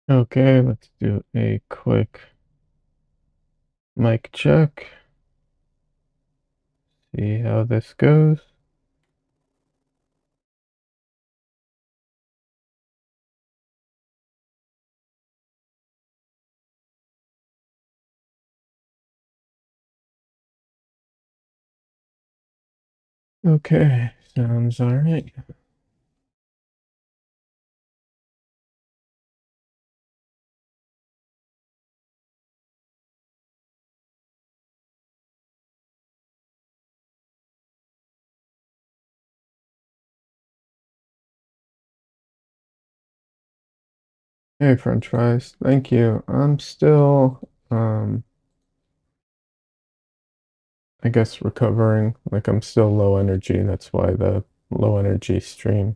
Okay, let's do a quick mic check. See how this goes. Okay, sounds all right. Hey, French fries. Thank you. I'm still, I guess recovering. Like I'm still low energy. That's why the low energy stream.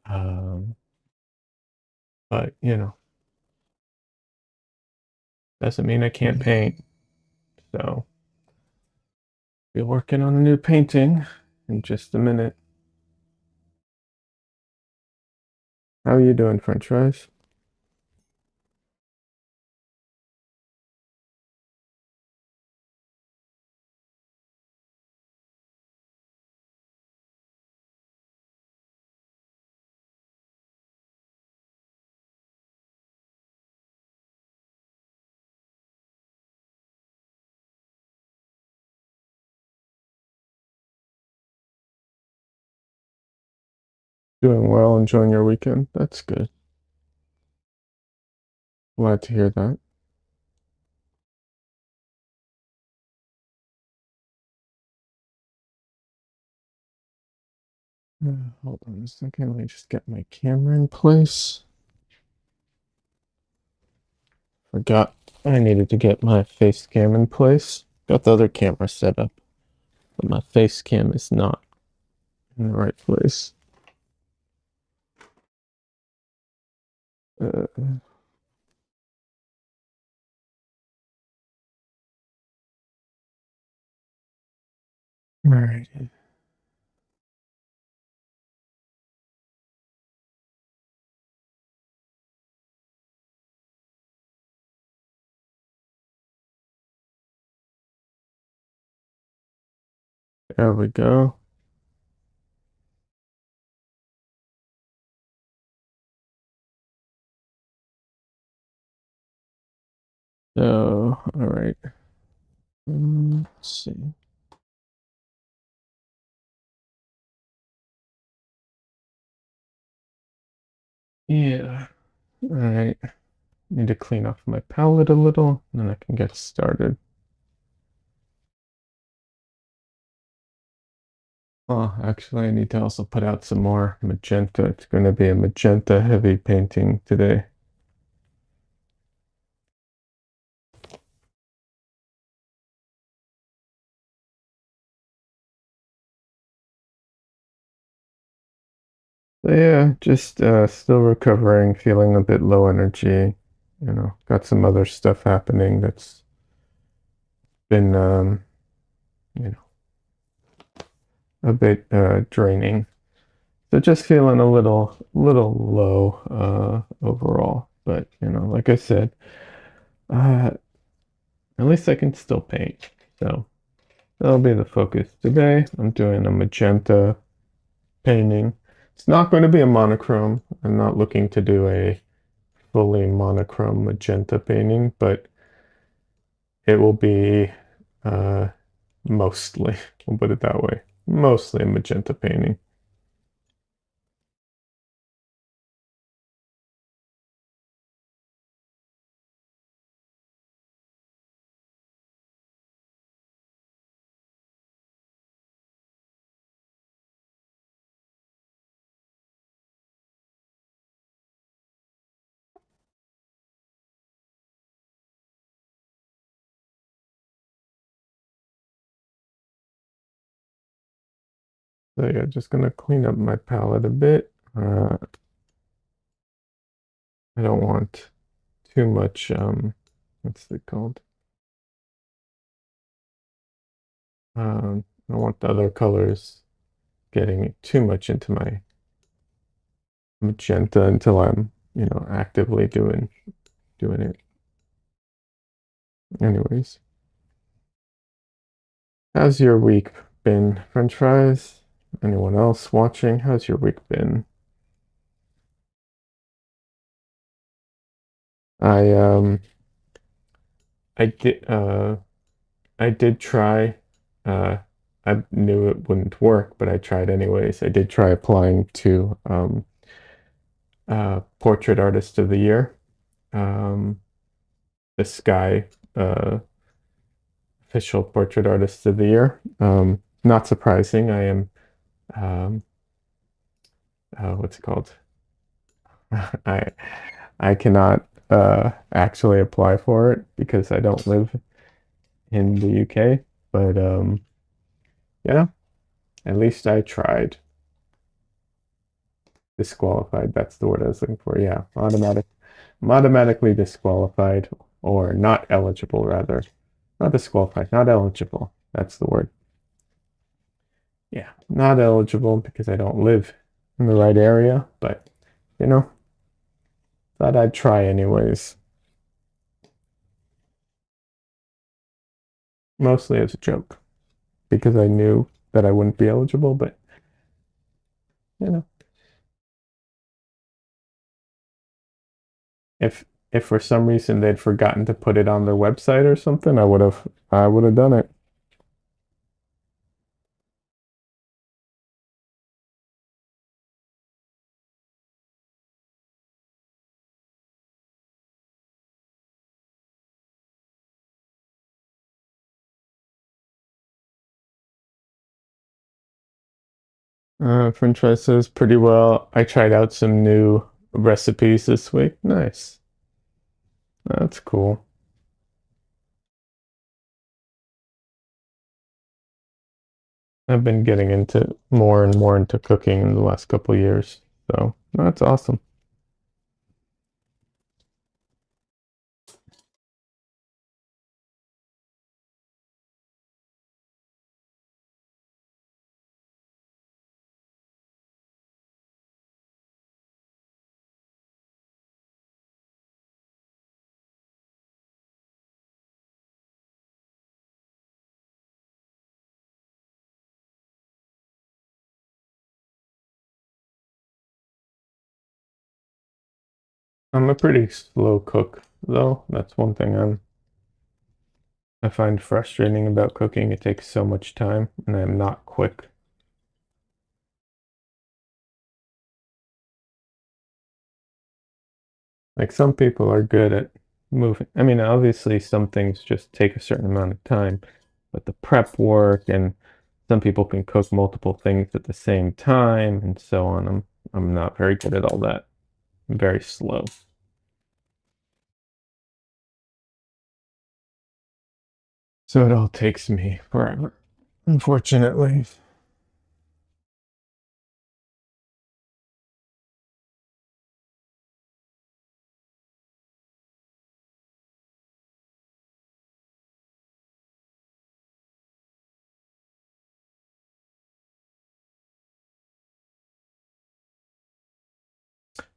Um, but doesn't mean I can't paint. So be working on a new painting in just a minute. How are you doing, French fries? Doing well, enjoying your weekend. That's good. Glad to hear that. Hold on a second. Let me just get my camera in place. Forgot I needed to get my face cam in place. Got the other camera set up, but my face cam is not in the right place. All right. There we go. So, all right. Let's see. Yeah. All right. Need to clean off my palette a little, and then I can get started. Oh, actually, I need to also put out some more magenta. It's going to be a magenta heavy painting today. So yeah, just still recovering, feeling a bit low energy. Got some other stuff happening that's been you know, a bit draining. So just feeling a little low overall. But like I said, uh, at least I can still paint. So that'll be the focus today. I'm doing a magenta painting. It's not going to be a monochrome. I'm not looking to do a fully monochrome magenta painting, but it will be uh, mostly, we'll put it that way, mostly a magenta painting. So yeah, just gonna clean up my palette a bit. I don't want too much, what's it called? I don't want the other colors getting too much into my magenta until I'm actively doing it. Anyways, how's your week been? French fries? Anyone else watching? How's your week been? I um I did I did try uh I knew it wouldn't work, but I tried anyways. I did try applying to Portrait Artist of the Year. Um this guy, official Portrait Artist of the Year. Not surprising. I am um what's it called? I I cannot actually apply for it because I don't live in the UK, but yeah, at least I tried. Disqualified, that's the word I was looking for. Yeah, I'm automatically disqualified or not eligible rather. Not disqualified, not eligible. That's the word. Yeah, not eligible because I don't live in the right area, but you know, thought I'd try anyways. Mostly as a joke because I knew that I wouldn't be eligible, but you know, if if for some reason they'd forgotten to put it on their website or something, I would have done it. French fries says pretty well. I tried out some new recipes this week. Nice. That's cool. I've been getting into more and more into cooking in the last couple of years. So that's awesome. I'm a pretty slow cook, though. That's one thing I find frustrating about cooking. It takes so much time, and I'm not quick. Like some people are good at moving. I mean, obviously some things just take a certain amount of time, but the prep work and some people can cook multiple things at the same time and so on. I'm not very good at all that. I'm very slow. So it all takes me forever, unfortunately.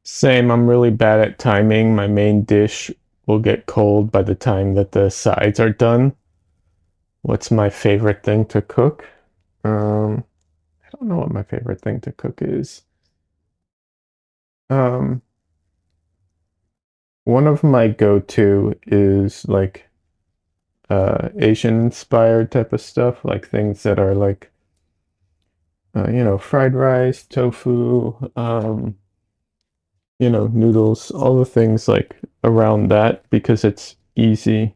Same, I'm really bad at timing. My main dish will get cold by the time that the sides are done. What's my favorite thing to cook? I don't know what my favorite thing to cook is. Um, one of my go-to is like Asian inspired type of stuff, like things that are like fried rice, tofu, noodles, all the things like around that because it's easy,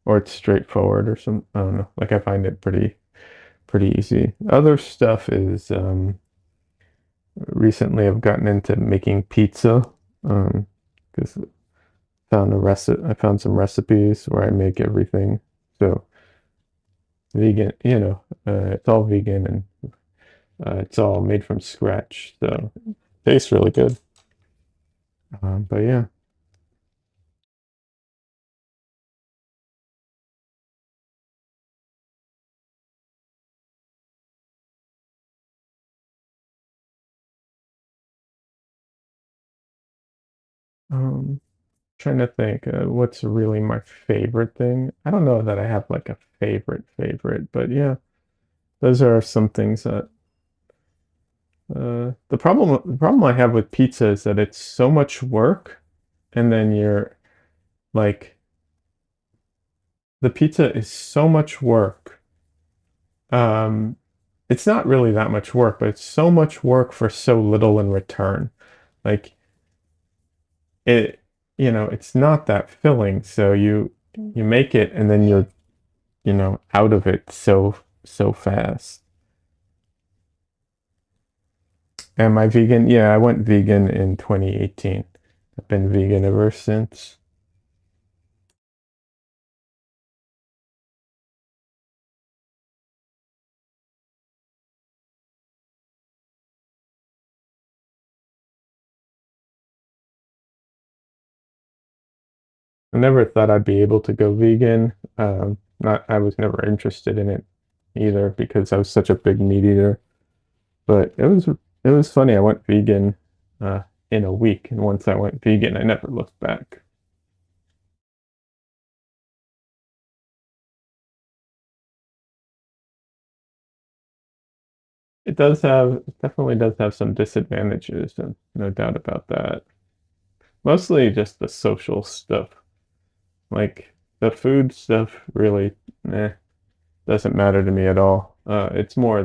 or it's straightforward or some, I don't know. Like I find it pretty easy. Other stuff is recently I've gotten into making pizza because I found some recipes where I make everything. So vegan, it's all vegan and it's all made from scratch. So it tastes really good. But yeah. Trying to think what's really my favorite thing. I don't know that I have like a favorite, but yeah, those are some things that the problem I have with pizza is that it's so much work, and then you're like the pizza is so much work. Um, it's not really that much work, but it's so much work for so little in return. Like it, it's not that filling, so you make it and then you're, out of it so fast. Am I vegan? Yeah, I went vegan in 2018. I've been vegan ever since. I never thought I'd be able to go vegan. Not, I was never interested in it either because I was such a big meat eater. But it was funny. I went vegan in a week, and once I went vegan, I never looked back. It definitely does have some disadvantages, and no doubt about that. Mostly just the social stuff. Like the food stuff really, doesn't matter to me at all. It's more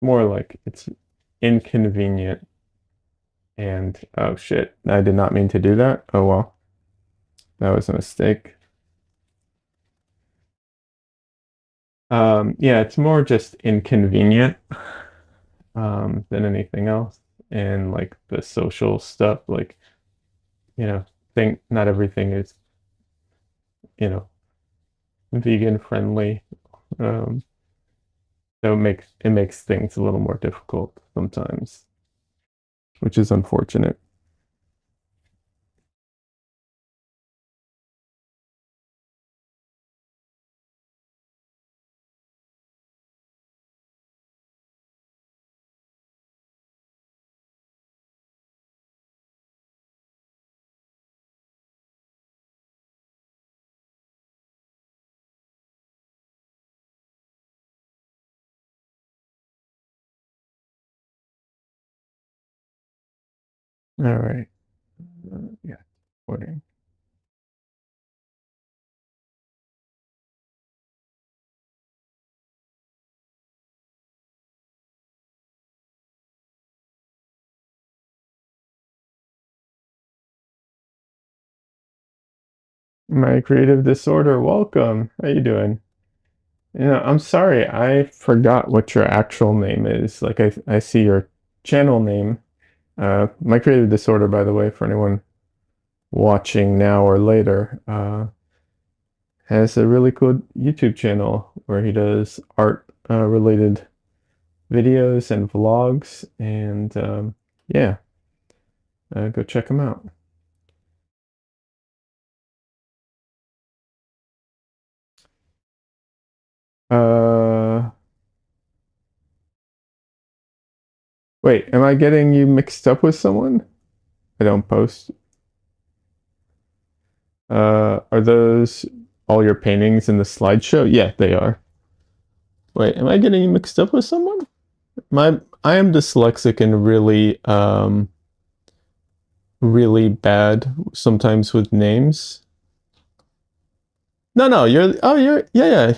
like it's inconvenient and oh shit, I did not mean to do that. Oh well, that was a mistake. Yeah, it's more just inconvenient than anything else. And like the social stuff, like, think not everything is, you know, vegan friendly. Um, so it makes things a little more difficult sometimes, which is unfortunate. All right. Yeah. Recording. My creative disorder, welcome. How you doing? I'm sorry, I forgot what your actual name is. Like I see your channel name. My creative disorder, by the way, for anyone watching now or later, has a really cool YouTube channel where he does art related videos and vlogs, and yeah, go check him out. Uh, Wait, am I getting you mixed up with someone? I don't post. Are those all your paintings in the slideshow? Yeah, they are. Wait, am I getting you mixed up with someone? I am dyslexic and really bad sometimes with names. No, no, yeah, yeah.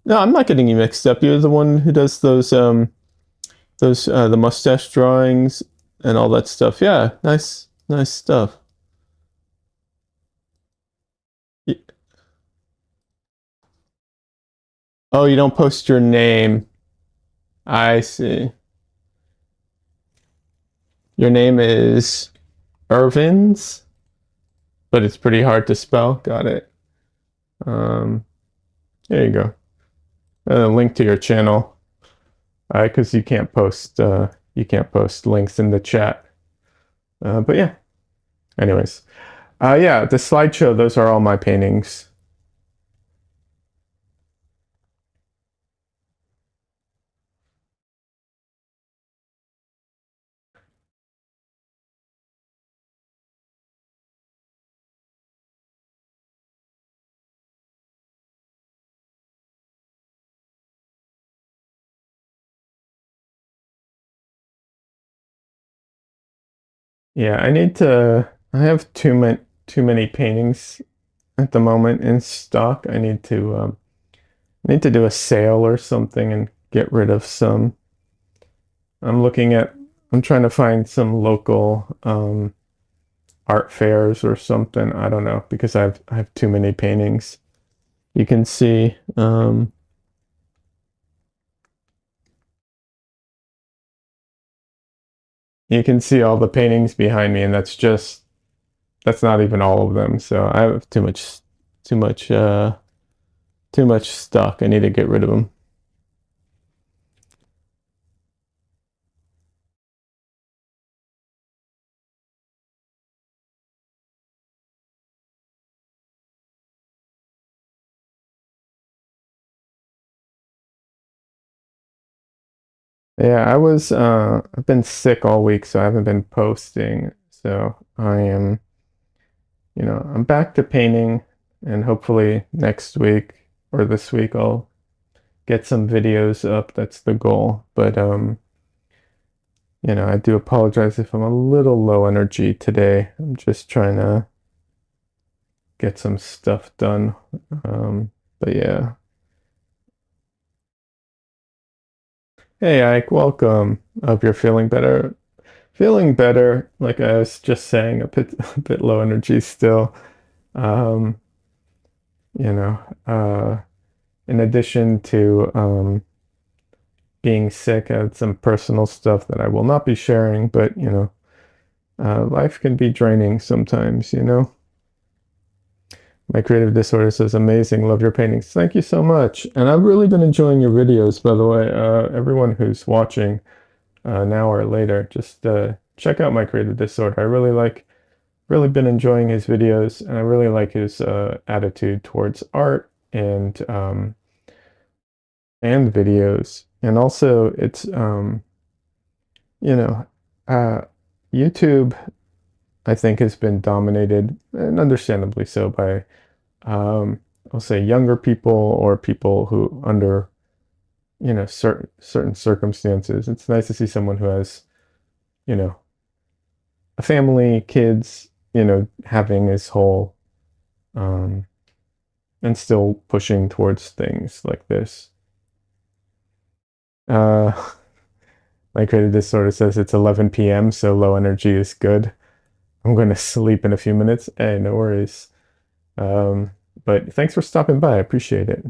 No, I'm not getting you mixed up. You're the one who does those the mustache drawings and all that stuff. Yeah, nice stuff. Y- Oh, you don't post your name. I see. Your name is Irvins, but it's pretty hard to spell. Got it. Um, there you go. Link to your channel, because you can't post links in the chat. But yeah. Anyways, yeah, the slideshow. Those are all my paintings. Yeah, I have too many paintings at the moment in stock. I need to do a sale or something and get rid of some. I'm looking at I'm trying to find some local art fairs or something. I don't know because I have too many paintings. You can see you can see all the paintings behind me, and that's not even all of them. So I have too much too much stock. I need to get rid of them. Yeah, I've been sick all week, so I haven't been posting. So I am, I'm back to painting, and hopefully next week or this week I'll get some videos up. That's the goal. But I do apologize if I'm a little low energy today. I'm just trying to get some stuff done. But yeah. Hey Ike, welcome. Hope you're feeling better. Feeling better, like I was just saying, a bit low energy still. Um, you know, uh, in addition to being sick, I had some personal stuff that I will not be sharing, but life can be draining sometimes, you know. My creative disorder says amazing, love your paintings. Thank you so much. And I've really been enjoying your videos, by the way. Everyone who's watching now or later, just check out my creative disorder. I really been enjoying his videos, and I really like his attitude towards art and videos. And also, it's you know, uh, YouTube, I think, has been dominated, and understandably so, by I'll say younger people or people who under certain circumstances. It's nice to see someone who has you know a family, kids, having his whole um, and still pushing towards things like this. Uh, my creative disorder says it's 11 p.m., so low energy is good. I'm going to sleep in a few minutes. Hey, no worries. Um, but thanks for stopping by. I appreciate it.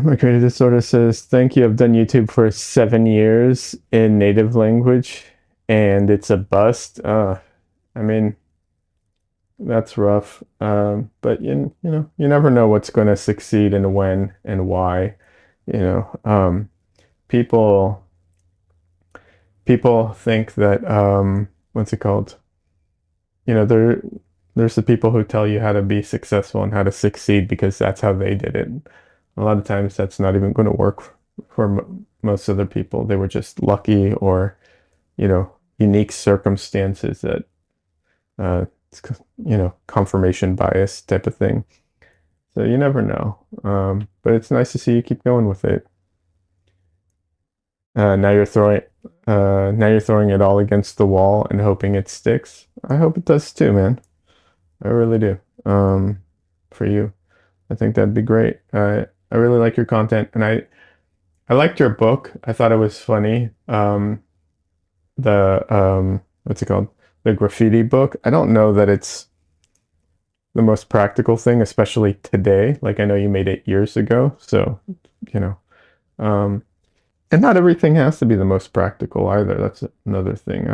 My creative disorder says, thank you. I've done YouTube for 7 years in native language, and it's a bust. I mean, that's rough. But you never know what's going to succeed and when and why. You know, people people think that what's it called? You know, there's the people who tell you how to be successful and how to succeed because that's how they did it. A lot of times that's not even going to work for most other people. They were just lucky or, unique circumstances that it's, confirmation bias type of thing. So you never know. But it's nice to see you keep going with it. Now you're throwing it all against the wall and hoping it sticks. I hope it does too, man. I really do. For you, I think that'd be great. I really like your content, and I liked your book. I thought it was funny. The what's it called? The graffiti book. I don't know that it's the most practical thing, especially today. Like I know you made it years ago, so you know. Um, and not everything has to be the most practical either. That's another thing.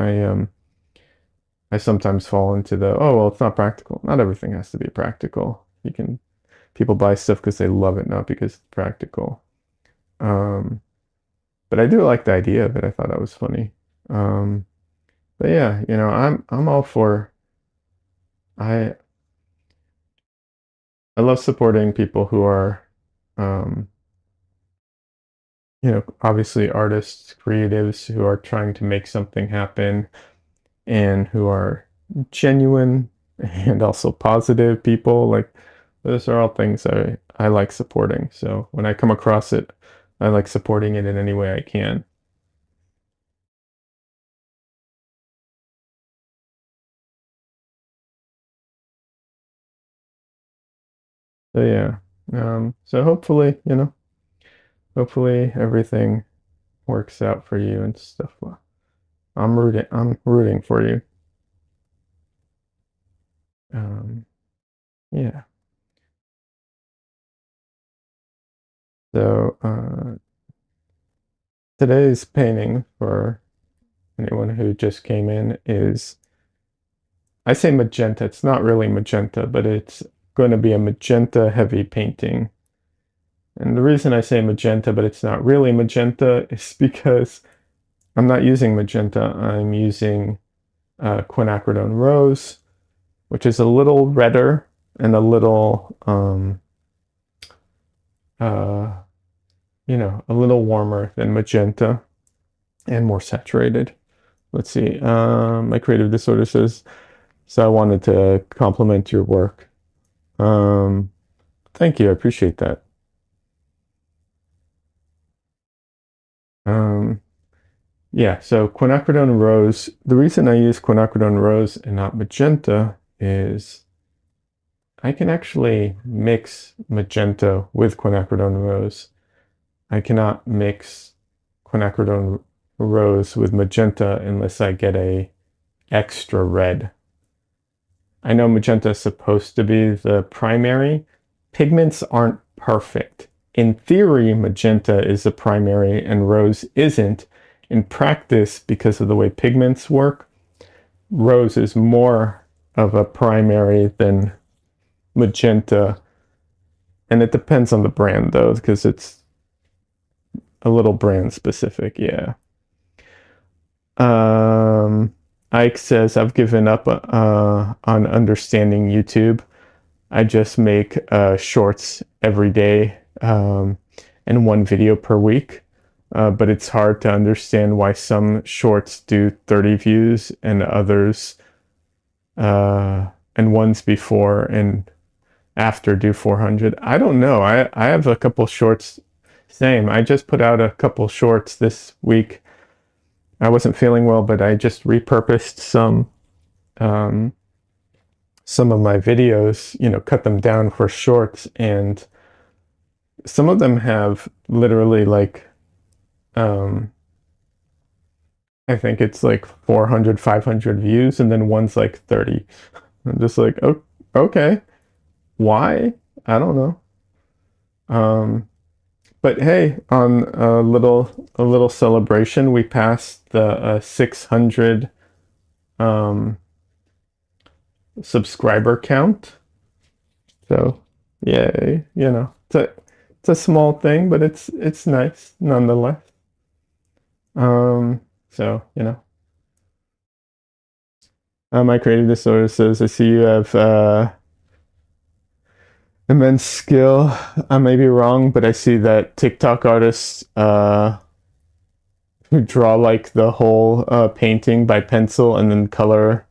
I sometimes fall into the, oh well, it's not practical. Not everything has to be practical. People buy stuff because they love it, not because it's practical. Um, but I do like the idea of it. I thought that was funny. Um, but yeah, I'm all for I I love supporting people who are um obviously artists, creatives who are trying to make something happen and who are genuine and also positive people. Like those are all things I like supporting. So when I come across it, I like supporting it in any way I can. So yeah. So hopefully everything works out for you and stuff. I'm rooting for you. Um, yeah. So today's painting for anyone who just came in is, I say magenta. It's not really magenta, but it's going to be a magenta heavy painting. And the reason I say magenta, but it's not really magenta, is because I'm not using magenta. I'm using quinacridone rose, which is a little redder and a little, uh, a little warmer than magenta and more saturated. Let's see. My creative disorder says, so I wanted to compliment your work. Um, Thank you. I appreciate that. Um, yeah, so quinacridone rose, the reason I use quinacridone rose and not magenta is I can actually mix magenta with quinacridone rose. I cannot mix quinacridone rose with magenta unless I get a extra red. I know magenta is supposed to be the primary. Pigments aren't perfect. In theory, magenta is the primary and rose isn't. In practice, because of the way pigments work, rose is more of a primary than magenta. And it depends on the brand though, because it's a little brand specific. Yeah. Um, Ike says, I've given up on understanding YouTube. I just make shorts every day and one video per week. But it's hard to understand why some shorts do 30 views and others and ones before and after do 400. I don't know. I have a couple shorts. Same. I just put out a couple shorts this week. I wasn't feeling well, but I just repurposed um, some of my videos, cut them down for shorts, and some of them have literally like um I think it's like 400, 500 views, and then one's like 30. I'm just like, oh, okay, why? I don't know. um but hey, on a little celebration, we passed the 600 um subscriber count. So yay, it's a small thing, but it's nice nonetheless. So my creative disorder says, I see you have immense skill. I may be wrong, but I see that TikTok artists who draw like the whole painting by pencil and then color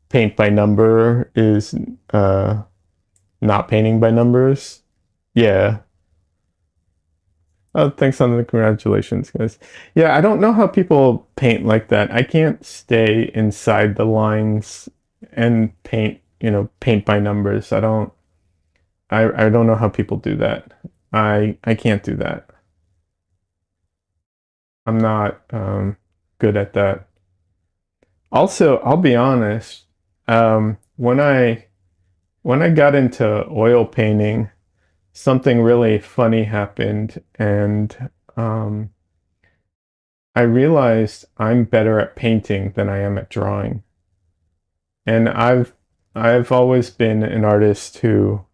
paint by number is uh, not painting by numbers. Yeah. Oh, thanks on the congratulations, guys. Yeah, I don't know how people paint like that. I can't stay inside the lines and paint by numbers. I don't know how people do that. I can't do that. I'm not good at that. Also, I'll be honest, when I got into oil painting, something really funny happened, and I realized I'm better at painting than I am at drawing. And I've always been an artist who,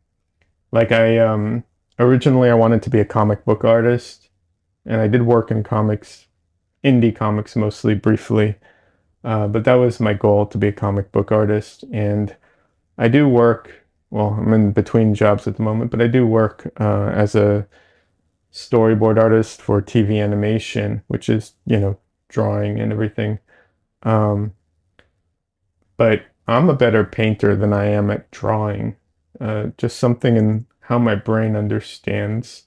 like, I originally I wanted to be a comic book artist, and I did work in comics, indie comics mostly briefly. But that was my goal, to be a comic book artist. And I do work, well, I'm in between jobs at the moment, but I do work as a storyboard artist for TV animation, which is, drawing and everything. Um, but I'm a better painter than I am at drawing. Just something in how my brain understands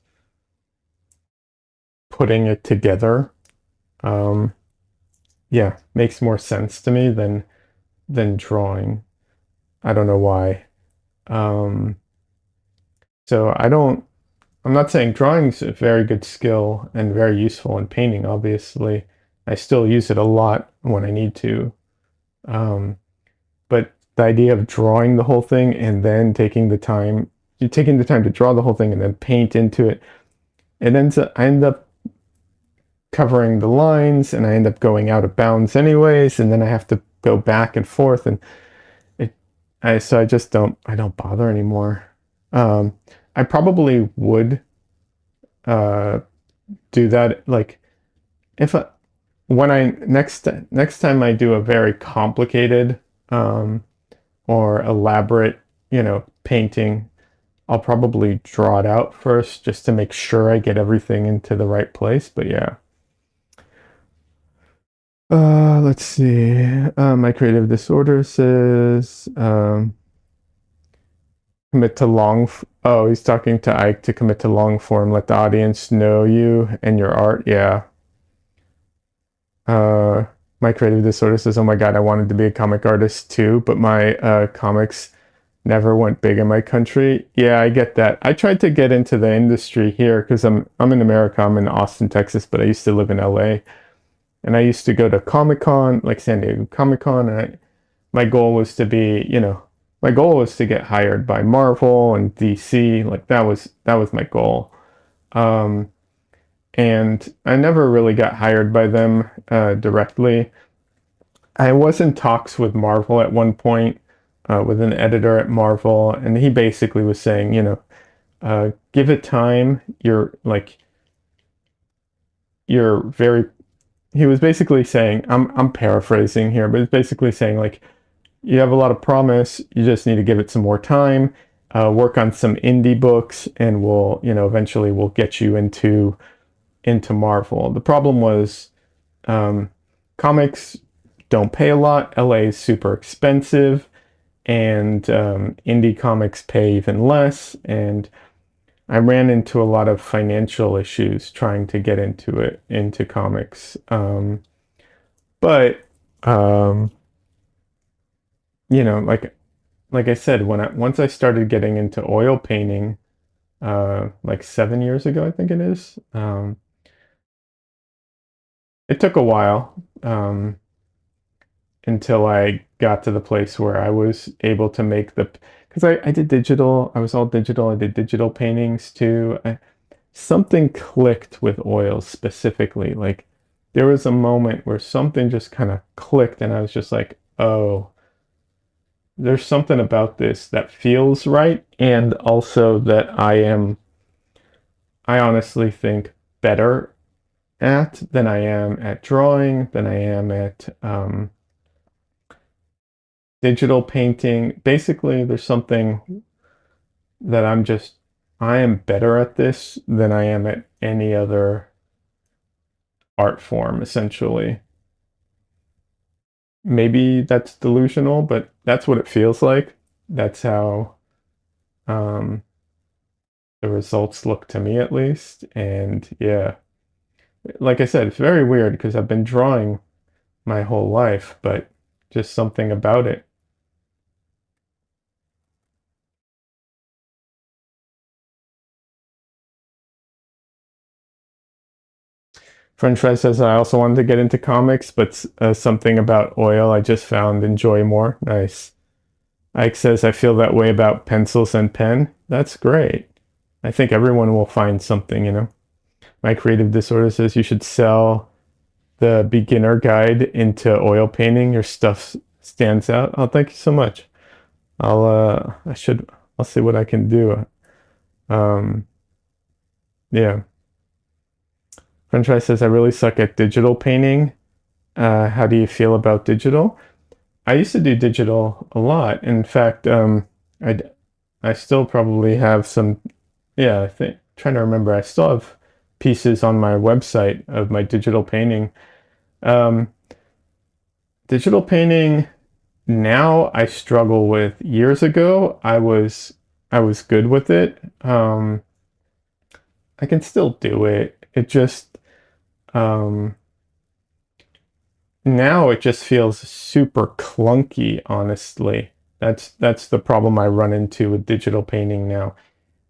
putting it together. Um, yeah, makes more sense to me than drawing. I don't know why. Um, so I'm not saying drawing's a very good skill and very useful in painting, obviously. I still use it a lot when I need to. Um, but the idea of drawing the whole thing and then you're taking the time to draw the whole thing and then paint into it, I end up covering the lines and I end up going out of bounds anyways, and then I have to go back and forth and it so I don't bother anymore. Um, I probably would uh do that like if I, when I next time I do a very complicated um or elaborate, painting, I'll probably draw it out first just to make sure I get everything into the right place. But yeah. Let's see. My creative disorder says commit to oh, he's talking to Ike to commit to long form. Let the audience know you and your art. Yeah. Uh, my creative disorder says, oh my God, I wanted to be a comic artist too, but my comics never went big in my country. Yeah, I get that. I tried to get into the industry here because I'm in America. I'm in Austin, Texas, but I used to live in LA. And I used to go to Comic Con, like San Diego Comic Con, and my goal was to be, my goal was to get hired by Marvel and DC. Like that was my goal. Um, and I never really got hired by them directly. I was in talks with Marvel at one point, with an editor at Marvel, and he basically was saying, give it time. You're very. He was basically saying, I'm paraphrasing here, but it's basically saying like, you have a lot of promise. You just need to give it some more time. Work on some indie books, and eventually we'll get you into Marvel. The problem was, um, comics don't pay a lot. LA is super expensive, and indie comics pay even less. And I ran into a lot of financial issues trying to get into comics. But um, like I said, once I started getting into oil painting, like 7 years ago, I think it is. It took a while until I got to the place where I was able to make because I did digital. I was all digital. I did digital paintings too. Something clicked with oils specifically. Like there was a moment where something just kind of clicked, and I was just like, oh, there's something about this that feels right, and also that I honestly think better at than I am at drawing, than I am at digital painting. Basically, there's something that I am better at this than I am at any other art form, essentially. Maybe that's delusional, but that's what it feels like. That's how um, the results look to me, at least. And yeah, like I said, it's very weird because I've been drawing my whole life, but just something about it. French fry says, I also wanted to get into comics, but something about oil I just found enjoy more. Nice. Ike says, I feel that way about pencils and pen. That's great. I think everyone will find something. My creative disorder says you should sell the beginner guide into oil painting. Your stuff stands out. Oh, thank you so much. I'll see what I can do. Um, yeah. French fry says, I really suck at digital painting. How do you feel about digital? I used to do digital a lot. In fact, I still probably have some. Yeah, I think trying to remember. I still have pieces on my website of my digital painting. Um, Digital painting now I struggle with. Years ago, I was good with it. I can still do it. It just um, now it just feels super clunky, honestly. That's the problem I run into with digital painting now.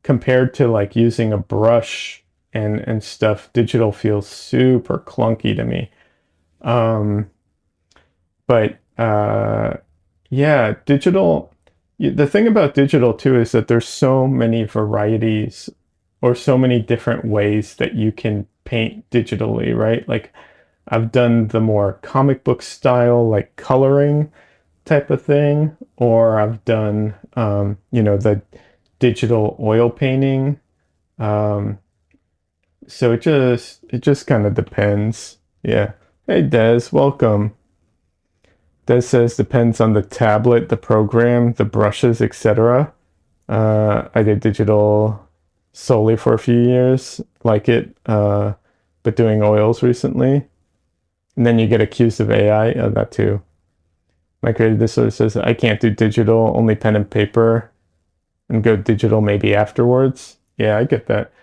Compared to like using a brush and stuff, digital feels super clunky to me. Um, but yeah, digital. The thing about digital too is that there's so many varieties or so many different ways that you can paint digitally, right? Like I've done the more comic book style, like coloring type of thing, or I've done, the digital oil painting. Um, so it just kind of depends. Yeah. Hey, Des, welcome. Des says depends on the tablet, the program, the brushes, etc. I did digital solely for a few years, like it, but doing oils recently. And then you get accused of AI. That too. My creative disorder says I can't do digital, only pen and paper, and go digital maybe afterwards. Yeah, I get that.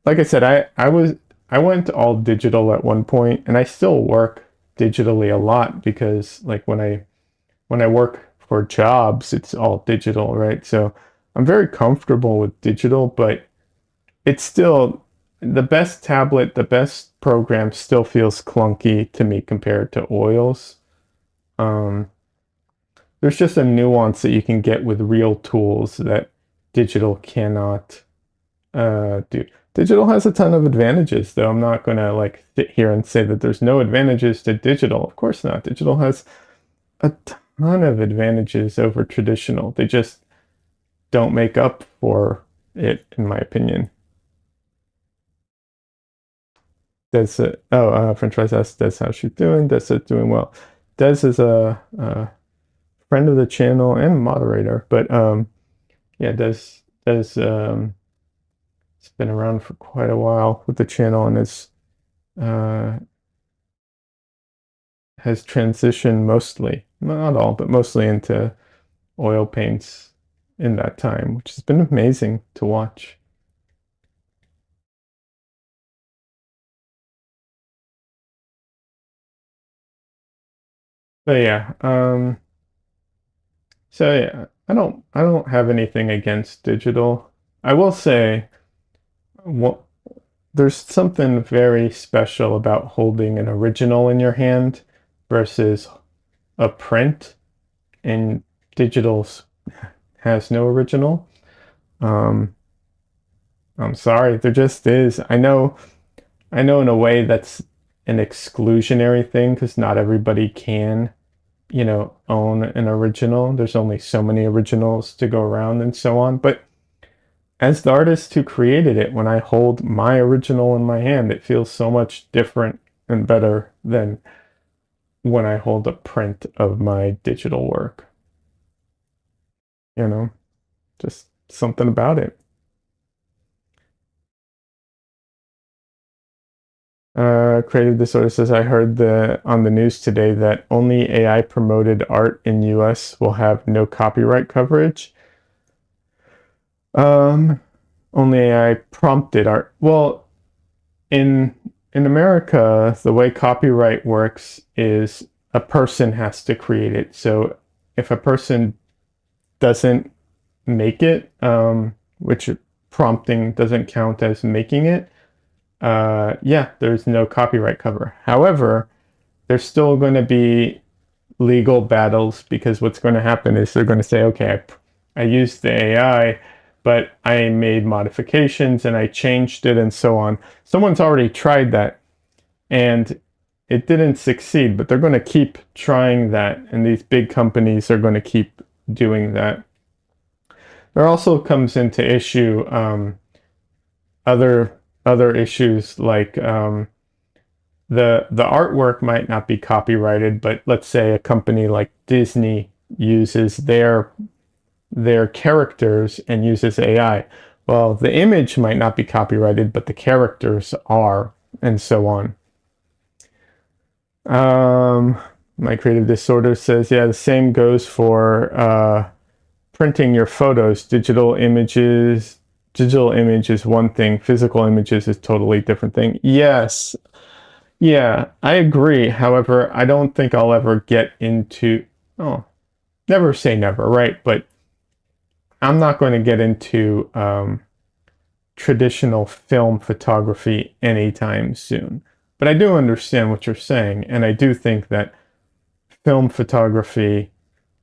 Like I said, I went all digital at one point, and I still work digitally a lot because like when I work for jobs, it's all digital, right? So I'm very comfortable with digital, but it's still the best tablet, the best program still feels clunky to me compared to oils. Um, there's just a nuance that you can get with real tools that digital cannot do. Digital has a ton of advantages, though. I'm not going to like sit here and say that there's no advantages to digital. Of course not. Digital has a ton of advantages over traditional. They just don't make up for it, in my opinion. Des, French fries asked Des how's she doing. Des said doing well. Des is a friend of the channel and moderator, but yeah, Des has been around for quite a while with the channel and uh, has transitioned mostly, not all, but mostly into oil paints in that time, which has been amazing to watch. But yeah, so yeah, I don't have anything against digital. I will say, what there's something very special about holding an original in your hand versus a print, and digital has no original. Um, I'm sorry, there just is. I know in a way that's an exclusionary thing because not everybody can, own an original. There's only so many originals to go around and so on. But as the artist who created it, when I hold my original in my hand, it feels so much different and better than when I hold a print of my digital work. You know, just something about it. Creative Disorder says, I heard on the news today that only AI promoted art in US will have no copyright coverage. Um, Only AI prompted art. Well, in in America, the way copyright works is a person has to create it. So if a person doesn't make it, which prompting doesn't count as making it, yeah, there's no copyright cover. However, there's still going to be legal battles because what's going to happen is they're going to say, okay, I used the AI, but I made modifications and I changed it and so on. Someone's already tried that and it didn't succeed, but they're going to keep trying that, and these big companies are going to keep doing that. There also comes into issue other issues like the artwork might not be copyrighted, but let's say a company like Disney uses their characters and uses AI. Well, the image might not be copyrighted, but the characters are, and so on. My creative disorder says, yeah, the same goes for printing your photos. Digital image is one thing, physical images is totally different thing. Yes, yeah, I agree. However, I don't think I'll ever get into, oh, never say never, right? But I'm not going to get into traditional film photography anytime soon. But I do understand what you're saying, and I do think that film photography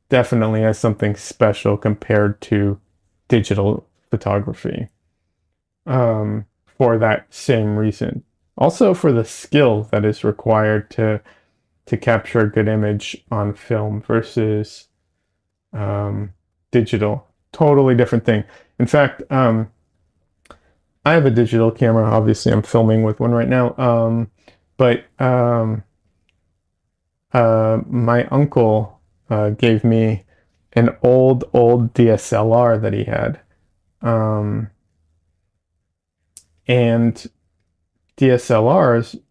definitely has something special compared to digital photography for that same reason. Also for the skill that is required to capture a good image on film versus digital. Totally different thing. In fact, I have a digital camera. Obviously, I'm filming with one right now. But my uncle gave me an old DSLR that he had. Um, and DSLRs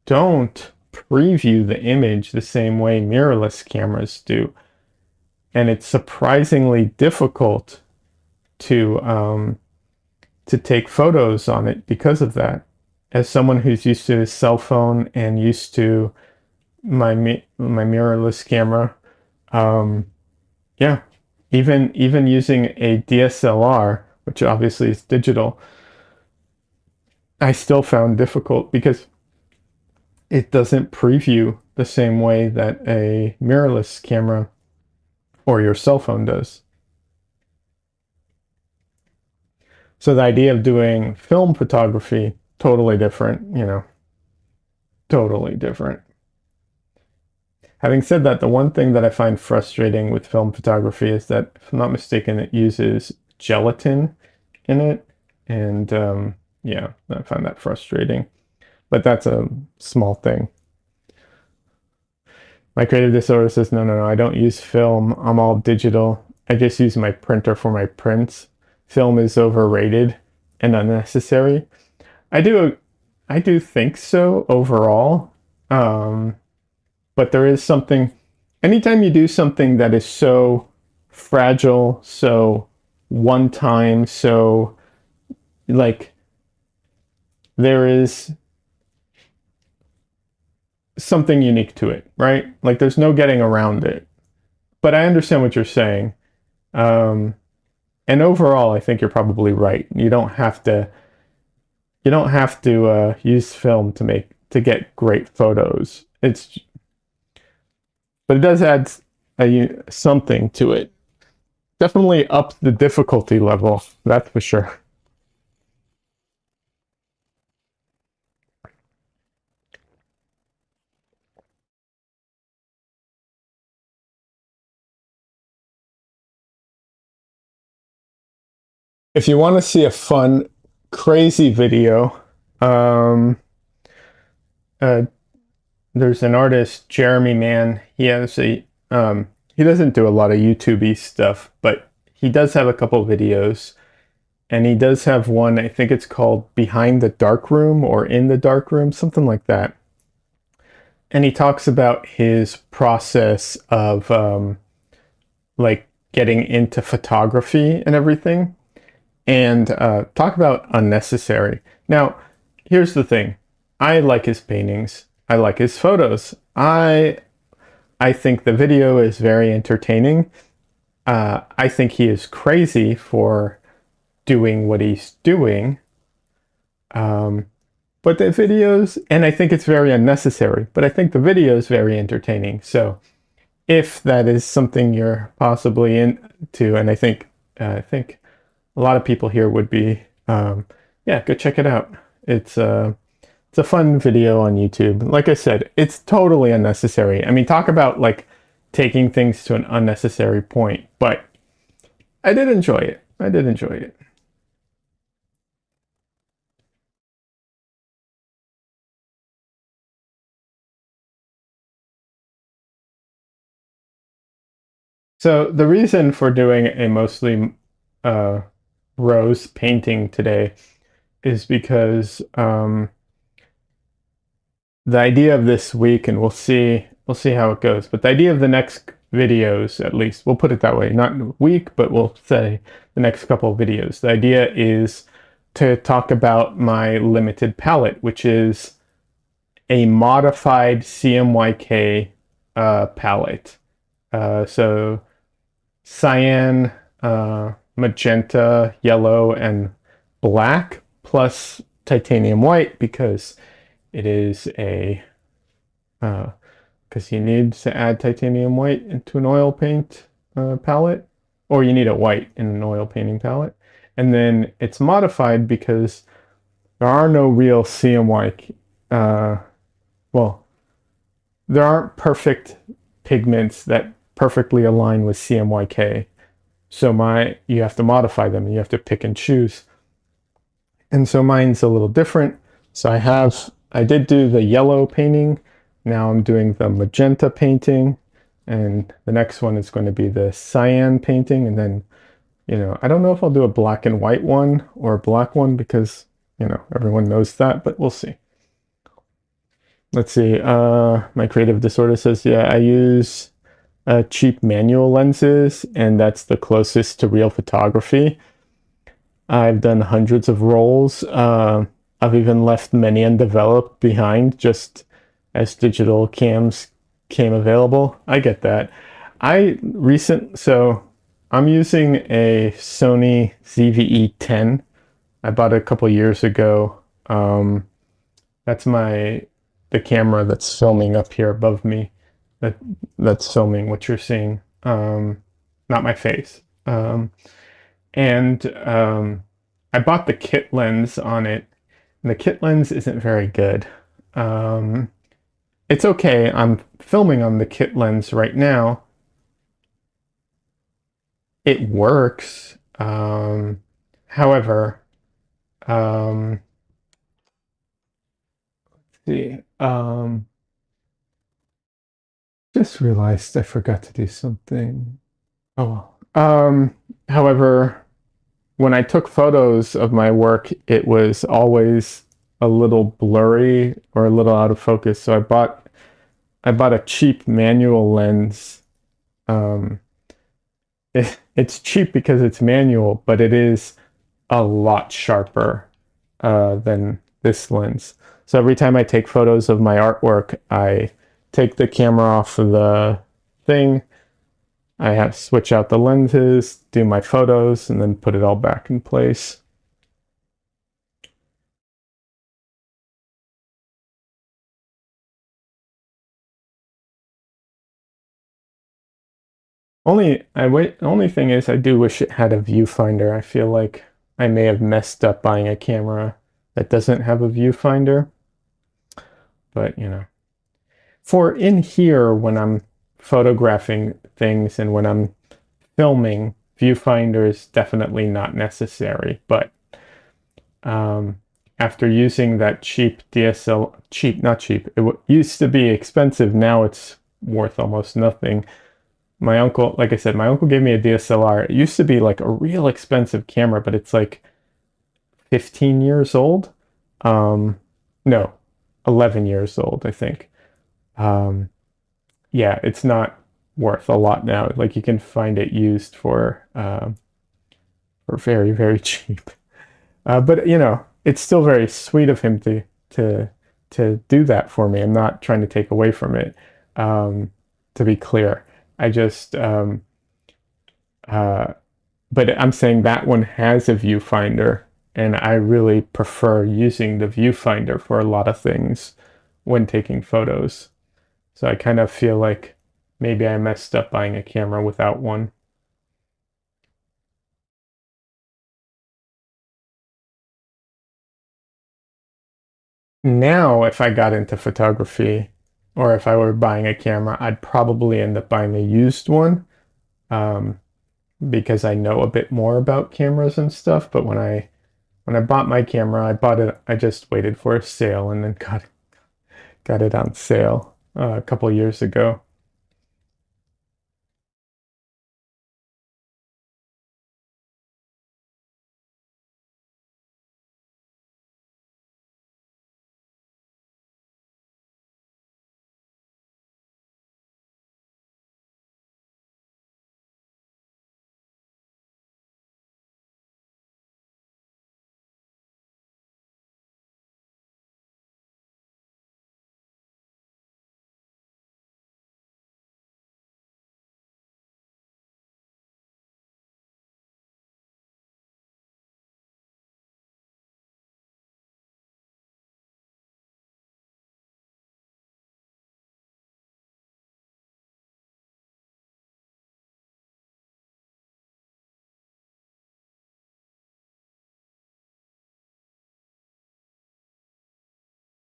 don't preview the image the same way mirrorless cameras do. And it's surprisingly difficult to take photos on it because of that. As someone who's used to a cell phone and used to my mirrorless camera, um, yeah, even using a DSLR, which obviously is digital, I still found difficult because it doesn't preview the same way that a mirrorless camera or your cell phone does. So the idea of doing film photography, totally different, totally different. Having said that, the one thing that I find frustrating with film photography is that, if I'm not mistaken, it uses gelatin in it. And yeah, I find that frustrating. But that's a small thing. My creative disorder says, no, no, no, I don't use film. I'm all digital. I just use my printer for my prints. Film is overrated and unnecessary. I do, I do think so overall. Um, but there is something, anytime you do something that is so fragile, so one time, so like there is something unique to it, right? Like there's no getting around it. But I understand what you're saying. Um, and overall, I think you're probably right. You don't have to use film to get great photos. But it does add something to it. Definitely up the difficulty level. That's for sure. If you want to see a fun, crazy video, um, uh, there's an artist, Jeremy Mann. He doesn't do a lot of YouTube-y stuff, but he does have a couple videos, and he does have one. I think it's called "Behind the Dark Room" or "In the Dark Room," something like that. And he talks about his process of like getting into photography and everything, and talk about unnecessary. Now, here's the thing: I like his paintings. I like his photos. I think the video is very entertaining. I think he is crazy for doing what he's doing. Um, but the videos, and I think it's very unnecessary, but I think the video is very entertaining. So if that is something you're possibly into, and I think a lot of people here would be, yeah, go check it out. It's a fun video on YouTube. Like I said, it's totally unnecessary. I mean, talk about like taking things to an unnecessary point, but I did enjoy it. I did enjoy it. So the reason for doing a mostly uh, rose painting today is because the idea of this week, and we'll see how it goes, but the idea of the next videos, at least we'll put it that way, not week, but we'll say the next couple of videos. The idea is to talk about my limited palette, which is a modified CMYK palette. So cyan, magenta, yellow, and black, plus titanium white, because it is a because you need to add titanium white into an oil paint palette, or you need a white in an oil painting palette. And then it's modified because there are no real CMYK. Well, there aren't perfect pigments that perfectly align with CMYK. So you have to modify them, and you have to pick and choose. And so mine's a little different. So I did do the yellow painting. Now I'm doing the magenta painting, and the next one is going to be the cyan painting. And then, I don't know if I'll do a black and white one or a black one, because, everyone knows that, but we'll see. Let's see. My creative disorder says, yeah, I use cheap manual lenses, and that's the closest to real photography. I've done hundreds of rolls. I've even left many undeveloped behind just as digital cams came available. I get that. So I'm using a Sony ZV-E10. I bought it a couple years ago. That's the camera that's filming up here above me. That's filming what you're seeing. Not my face. And I bought the kit lens on it, and the kit lens isn't very good. It's okay. I'm filming on the kit lens right now. It works. However, let's see. Just realized I forgot to do something. Oh well. However, when I took photos of my work, it was always a little blurry or a little out of focus. So I bought a cheap manual lens. Um, it's cheap because it's manual, but it is a lot sharper than this lens. So every time I take photos of my artwork, I take the camera off of the thing. I have to switch out the lenses, do my photos, and then put it all back in place. Only thing is, I do wish it had a viewfinder. I feel like I may have messed up buying a camera that doesn't have a viewfinder. But, for in here, when I'm photographing things and when I'm filming, viewfinder is definitely not necessary. But after using that cheap DSL, not cheap, it used to be expensive. Now it's worth almost nothing. My uncle, like I said, my uncle gave me a DSLR. It used to be like a real expensive camera, but it's like 15 years old. No, 11 years old, I think. Um, yeah, it's not worth a lot now. Like you can find it used for very, very cheap. But it's still very sweet of him to to do that for me. I'm not trying to take away from it. To be clear, I just uh, but I'm saying that one has a viewfinder, and I really prefer using the viewfinder for a lot of things when taking photos. So I kind of feel like maybe I messed up buying a camera without one. Now, if I got into photography or if I were buying a camera, I'd probably end up buying a used one, um, because I know a bit more about cameras and stuff. But when I bought my camera, I just waited for a sale and then got it on sale a couple years ago.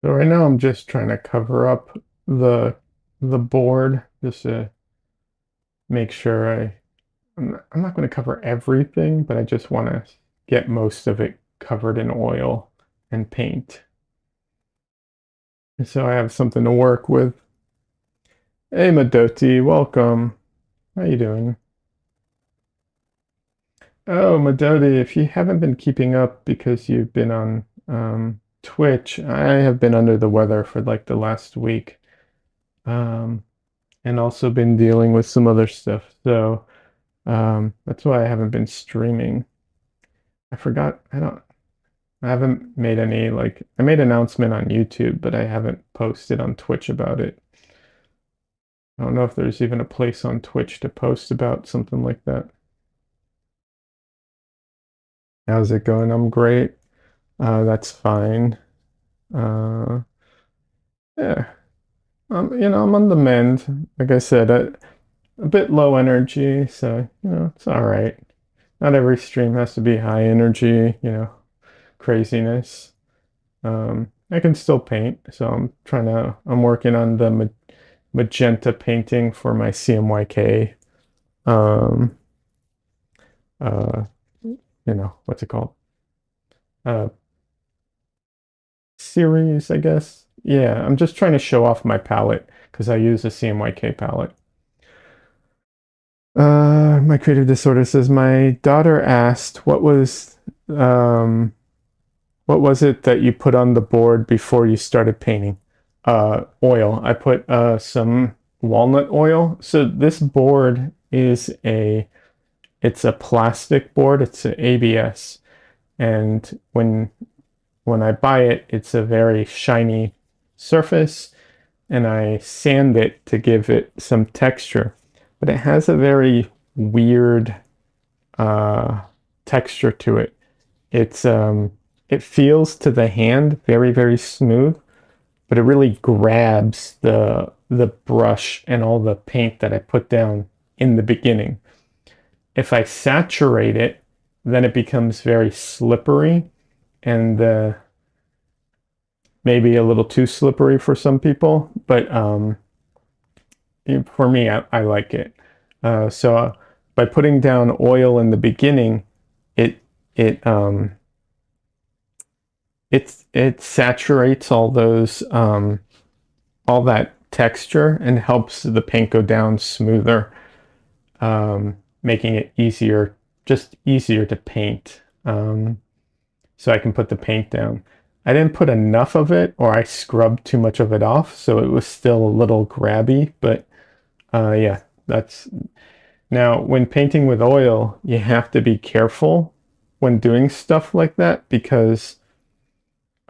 So right now I'm just trying to cover up the the board just to make sure I'm not going to cover everything, but I just want to get most of it covered in oil and paint. And so I have something to work with. Hey Madoti, welcome. How you doing? Oh, Madoti, if you haven't been keeping up because you've been on Twitch, I have been under the weather for like the last week. Um, and also been dealing with some other stuff. So that's why I haven't been streaming. I forgot. I haven't made any like I made an announcement on YouTube, but I haven't posted on Twitch about it. I don't know if there's even a place on Twitch to post about something like that. How's it going? I'm great. That's fine. Uh, yeah. I'm on the mend. Like I said, a bit low energy, so it's all right. Not every stream has to be high energy, craziness. I can still paint, so I'm working on the magenta painting for my CMYK, um, uh, what's it called? Uh, Series, I guess. Yeah, I'm just trying to show off my palette because I use a CMYK palette. My creative disorder says my daughter asked um, what was it that you put on the board before you started painting? Oil. I put some walnut oil. So this board it's a plastic board. It's an ABS, and when I buy it, it's a very shiny surface, and I sand it to give it some texture. But it has a very weird uh, texture to it. It feels to the hand very, very smooth, but it really grabs the brush and all the paint that I put down in the beginning. If I saturate it, then it becomes very slippery and maybe a little too slippery for some people, but for me, I like it. So by putting down oil in the beginning, it it um, it saturates all that texture and helps the paint go down smoother, making it just easier to paint. So I can put the paint down. I didn't put enough of it, or I scrubbed too much of it off, so it was still a little grabby. But yeah, that's now when painting with oil, you have to be careful when doing stuff like that because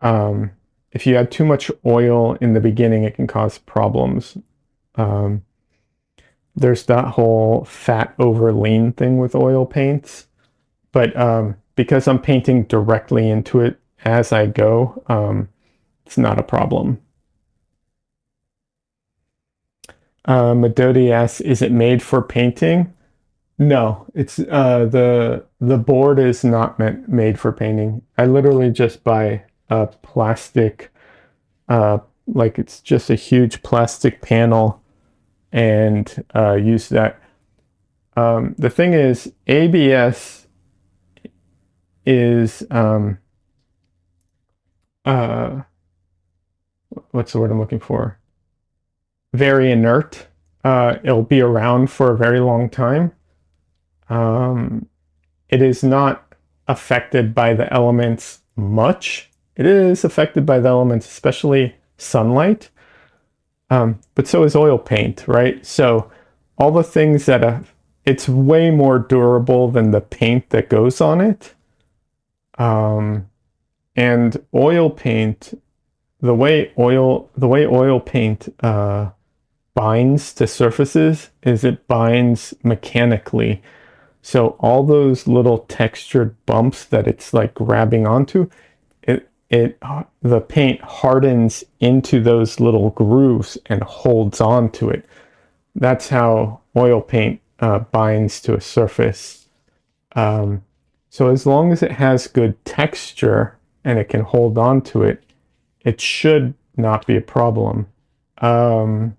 um, if you add too much oil in the beginning, it can cause problems. Um, there's that whole fat over lean thing with oil paints, but because I'm painting directly into it as I go, it's not a problem. Madodi asks, "Is it made for painting?" No, it's the board is not made for painting. I literally just buy a plastic, like it's just a huge plastic panel and use that. The thing is, ABS is uh, what's the word I'm looking for? Very inert. It'll be around for a very long time. Um, it is not affected by the elements much. It is affected by the elements, especially sunlight. But so is oil paint, right? So all the things it's way more durable than the paint that goes on it. And oil paint, the way oil paint binds to surfaces is it binds mechanically. So all those little textured bumps that it's like grabbing onto, the paint hardens into those little grooves and holds on to it. That's how oil paint binds to a surface. So as long as it has good texture and it can hold on to it, it should not be a problem. Um,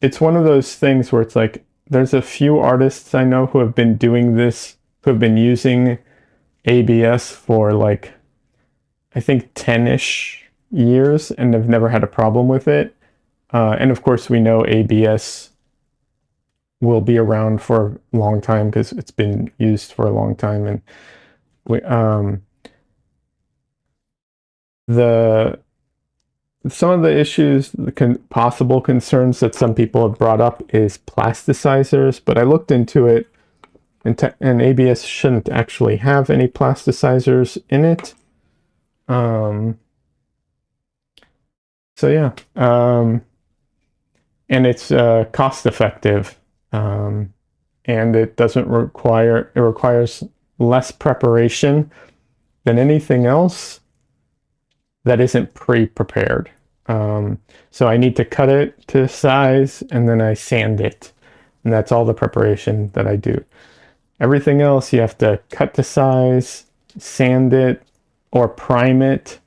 it's one of those things where it's like there's a few artists I know who have been doing this, who have been using ABS for like I think 10-ish years and have never had a problem with it. And of course, we know ABS will be around for a long time because it's been used for a long time. And we, the some of the issues, the possible concerns that some people have brought up is plasticizers, but I looked into it, and ABS shouldn't actually have any plasticizers in it. So yeah, and it's cost effective, and it requires less preparation than anything else that isn't pre-prepared. So I need to cut it to size and then I sand it. And that's all the preparation that I do. Everything else you have to cut to size, sand it, or prime it.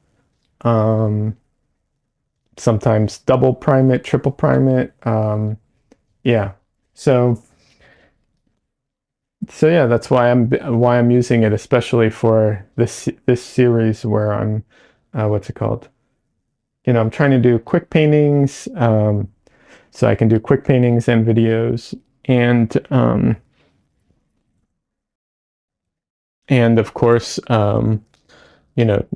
Sometimes double prime it, triple prime it. Yeah. So yeah, that's why I'm using it, especially for this series where I'm what's it called? I'm trying to do quick paintings, so I can do quick paintings and videos, and of course, you know,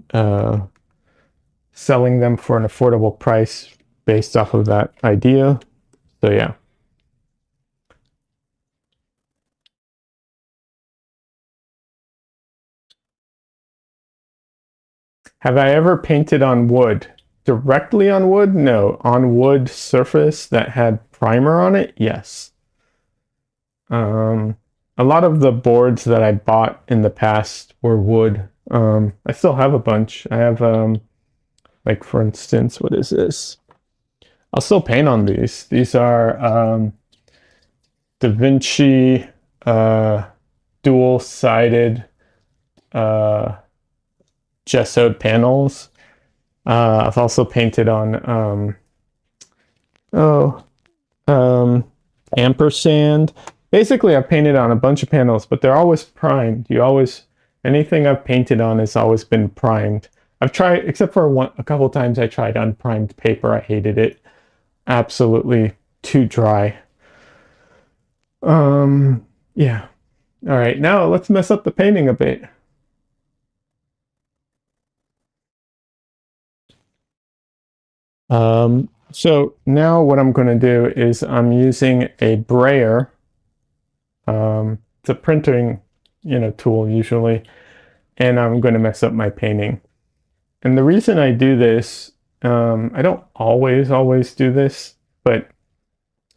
selling them for an affordable price based off of that idea. So yeah. Have I ever painted on wood? Directly on wood? No. On wood surface that had primer on it? Yes. A lot of the boards that I bought in the past were wood. I still have a bunch. I have, like for instance, what is this? I'll still paint on these. These are Da Vinci dual-sided gessoed panels. I've also painted on ampersand. Basically, I've painted on a bunch of panels, but they're always primed. Anything I've painted on has always been primed. I've tried, except for a couple times I tried unprimed paper. I hated it. Absolutely too dry. Yeah. All right, now let's mess up the painting a bit. So now what I'm going to do is I'm using a brayer. It's a printing, tool usually, and I'm going to mess up my painting. And the reason I do this, I don't always do this, but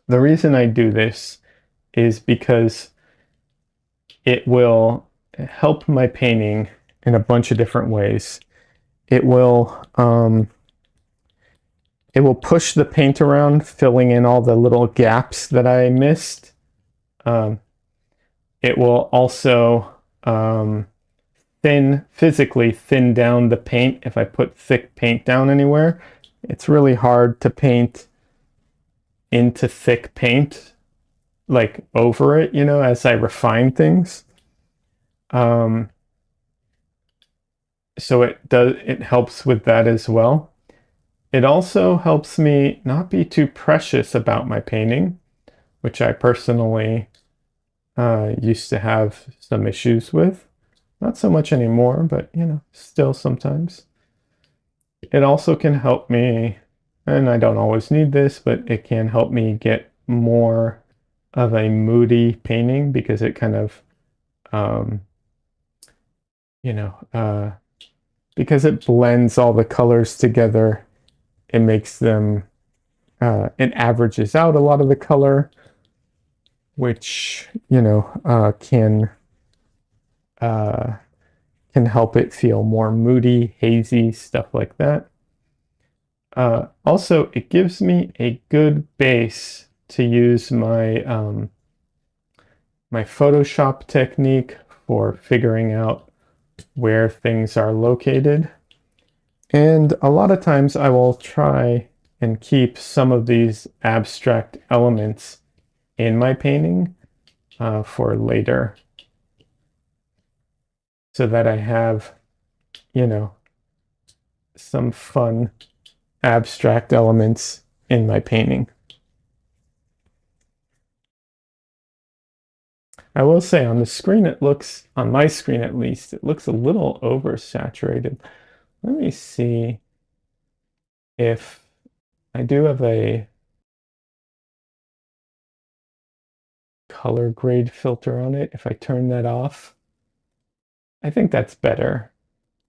the reason I do this is because it will help my painting in a bunch of different ways. It will push the paint around, filling in all the little gaps that I missed. It will also physically thin down the paint if I put thick paint down anywhere. It's really hard to paint into thick paint, like over it, as I refine things. So it helps with that as well. It also helps me not be too precious about my painting, which I personally used to have some issues with. Not so much anymore, but still sometimes. It also can help me, and I don't always need this, but it can help me get more of a moody painting because it kind of, because it blends all the colors together, it makes them, it averages out a lot of the color, which, can help it feel more moody, hazy, stuff like that. Also, it gives me a good base to use my my Photoshop technique for figuring out where things are located. And a lot of times I will try and keep some of these abstract elements in my painting for later so that I have, you know, some fun abstract elements in my painting. I will say on the screen, it looks, on my screen at least, it looks a little oversaturated. Let me see if I do have a color grade filter on it. If I turn that off, I think that's better.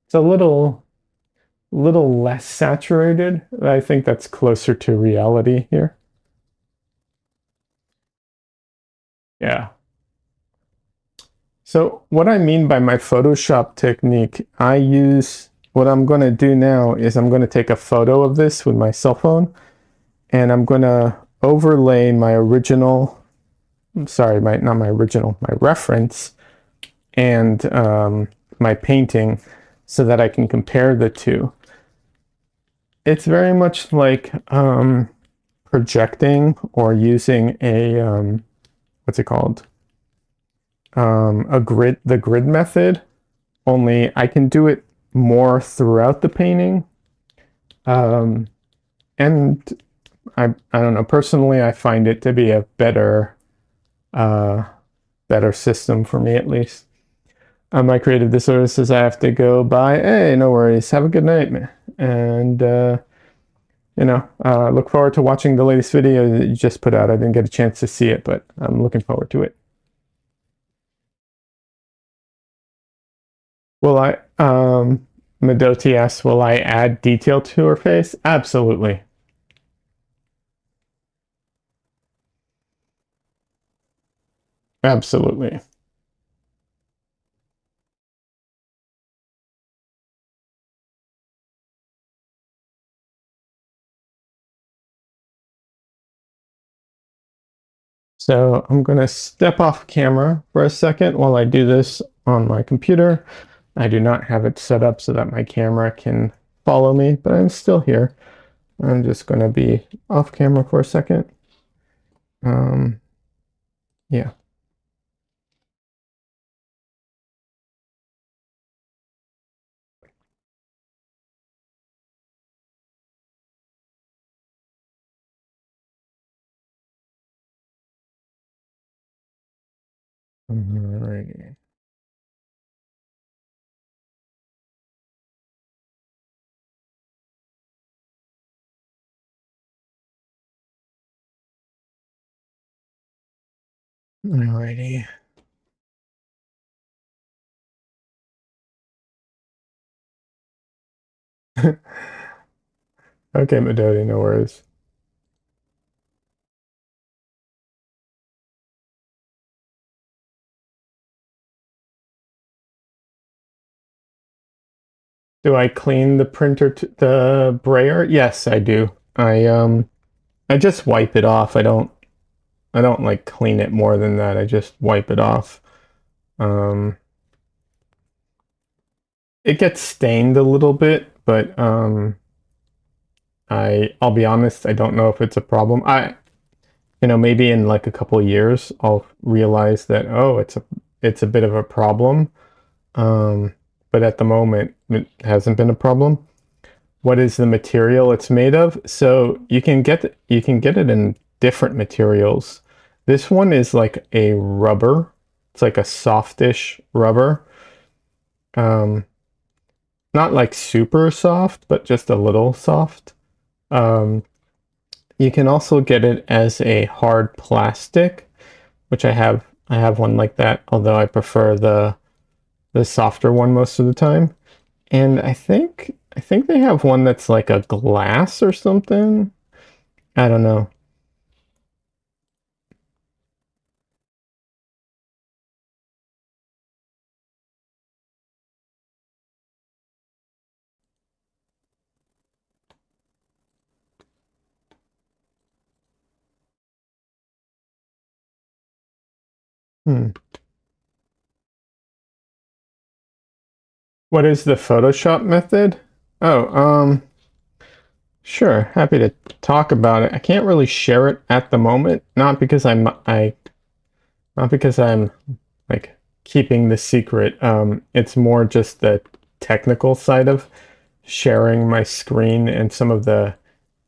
It's a little less saturated. I think that's closer to reality here. Yeah. So what I mean by my Photoshop technique, what I'm going to do now is I'm going to take a photo of this with my cell phone and I'm going to overlay my original, sorry, not my original, my reference and my painting so that I can compare the two. It's very much like projecting or using a, what's it called? The grid method, only I can do it more throughout the painting. And I don't know, personally, I find it to be a uh, better system for me at least. My creative disorder says I have to go. Bye. Hey, no worries. Have a good night, man. And look forward to watching the latest video that you just put out. I didn't get a chance to see it, but I'm looking forward to it. Will I, Medoti asks, will I add detail to her face? Absolutely. Absolutely. So I'm going to step off camera for a second while I do this on my computer. I do not have it set up so that my camera can follow me, but I'm still here. I'm just going to be off camera for a second. Yeah. Alrighty. Alrighty. Okay, Medodi, no worries. Do I clean the the brayer? Yes, I do. I just wipe it off. I don't like clean it more than that. I just wipe it off. Um, it gets stained a little bit, but I'll be honest, I don't know if it's a problem. Maybe in like a couple of years I'll realize that it's a bit of a problem. Um, but at the moment it hasn't been a problem. What is the material it's made of? So you can get it in different materials. This one is like a rubber. It's like a softish rubber. Um, Not like super soft, but just a little soft. Um, you can also get it as a hard plastic, which I have. I have one like that, although I prefer the softer one most of the time. And I think they have one that's like a glass or something. I don't know. Hmm. What is the Photoshop method? Oh, sure. Happy to talk about it. I can't really share it at the moment, not because I'm like keeping the secret. It's more just the technical side of sharing my screen and some of the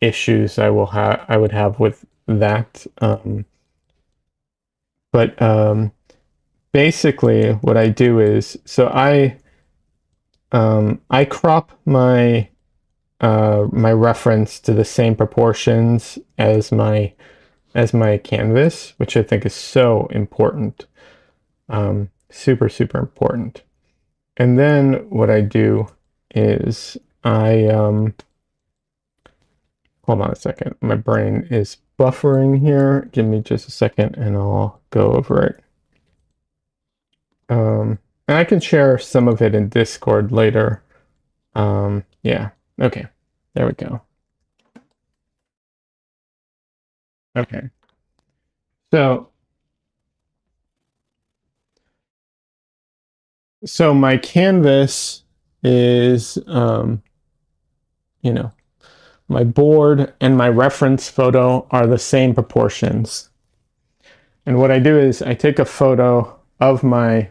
issues I would have with that. But basically, what I do is I crop my reference to the same proportions as my canvas, which I think is so important, super super important. And then what I do is hold on a second. My brain is buffering here. Give me just a second, and I'll go over it. And I can share some of it in Discord later. Yeah. Okay. There we go. Okay. So, so my canvas is, you know, my board and my reference photo are the same proportions. And what I do is I take a photo of my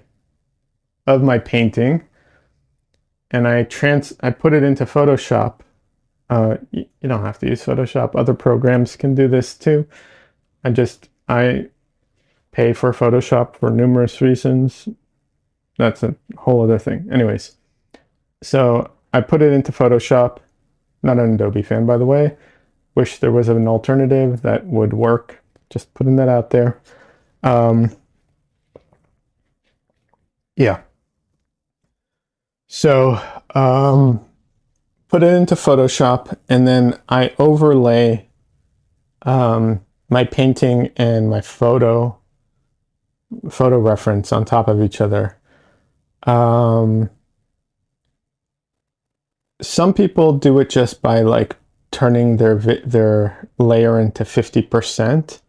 painting and I put it into Photoshop. You don't have to use Photoshop. Other programs can do this too. I pay for Photoshop for numerous reasons. That's a whole other thing. Anyways, so I put it into Photoshop. Not an Adobe fan, by the way. Wish there was an alternative that would work. Just putting that out there. Yeah. So put it into Photoshop, and then I overlay my painting and my photo reference on top of each other. Some people do it just by like turning their layer into 50%,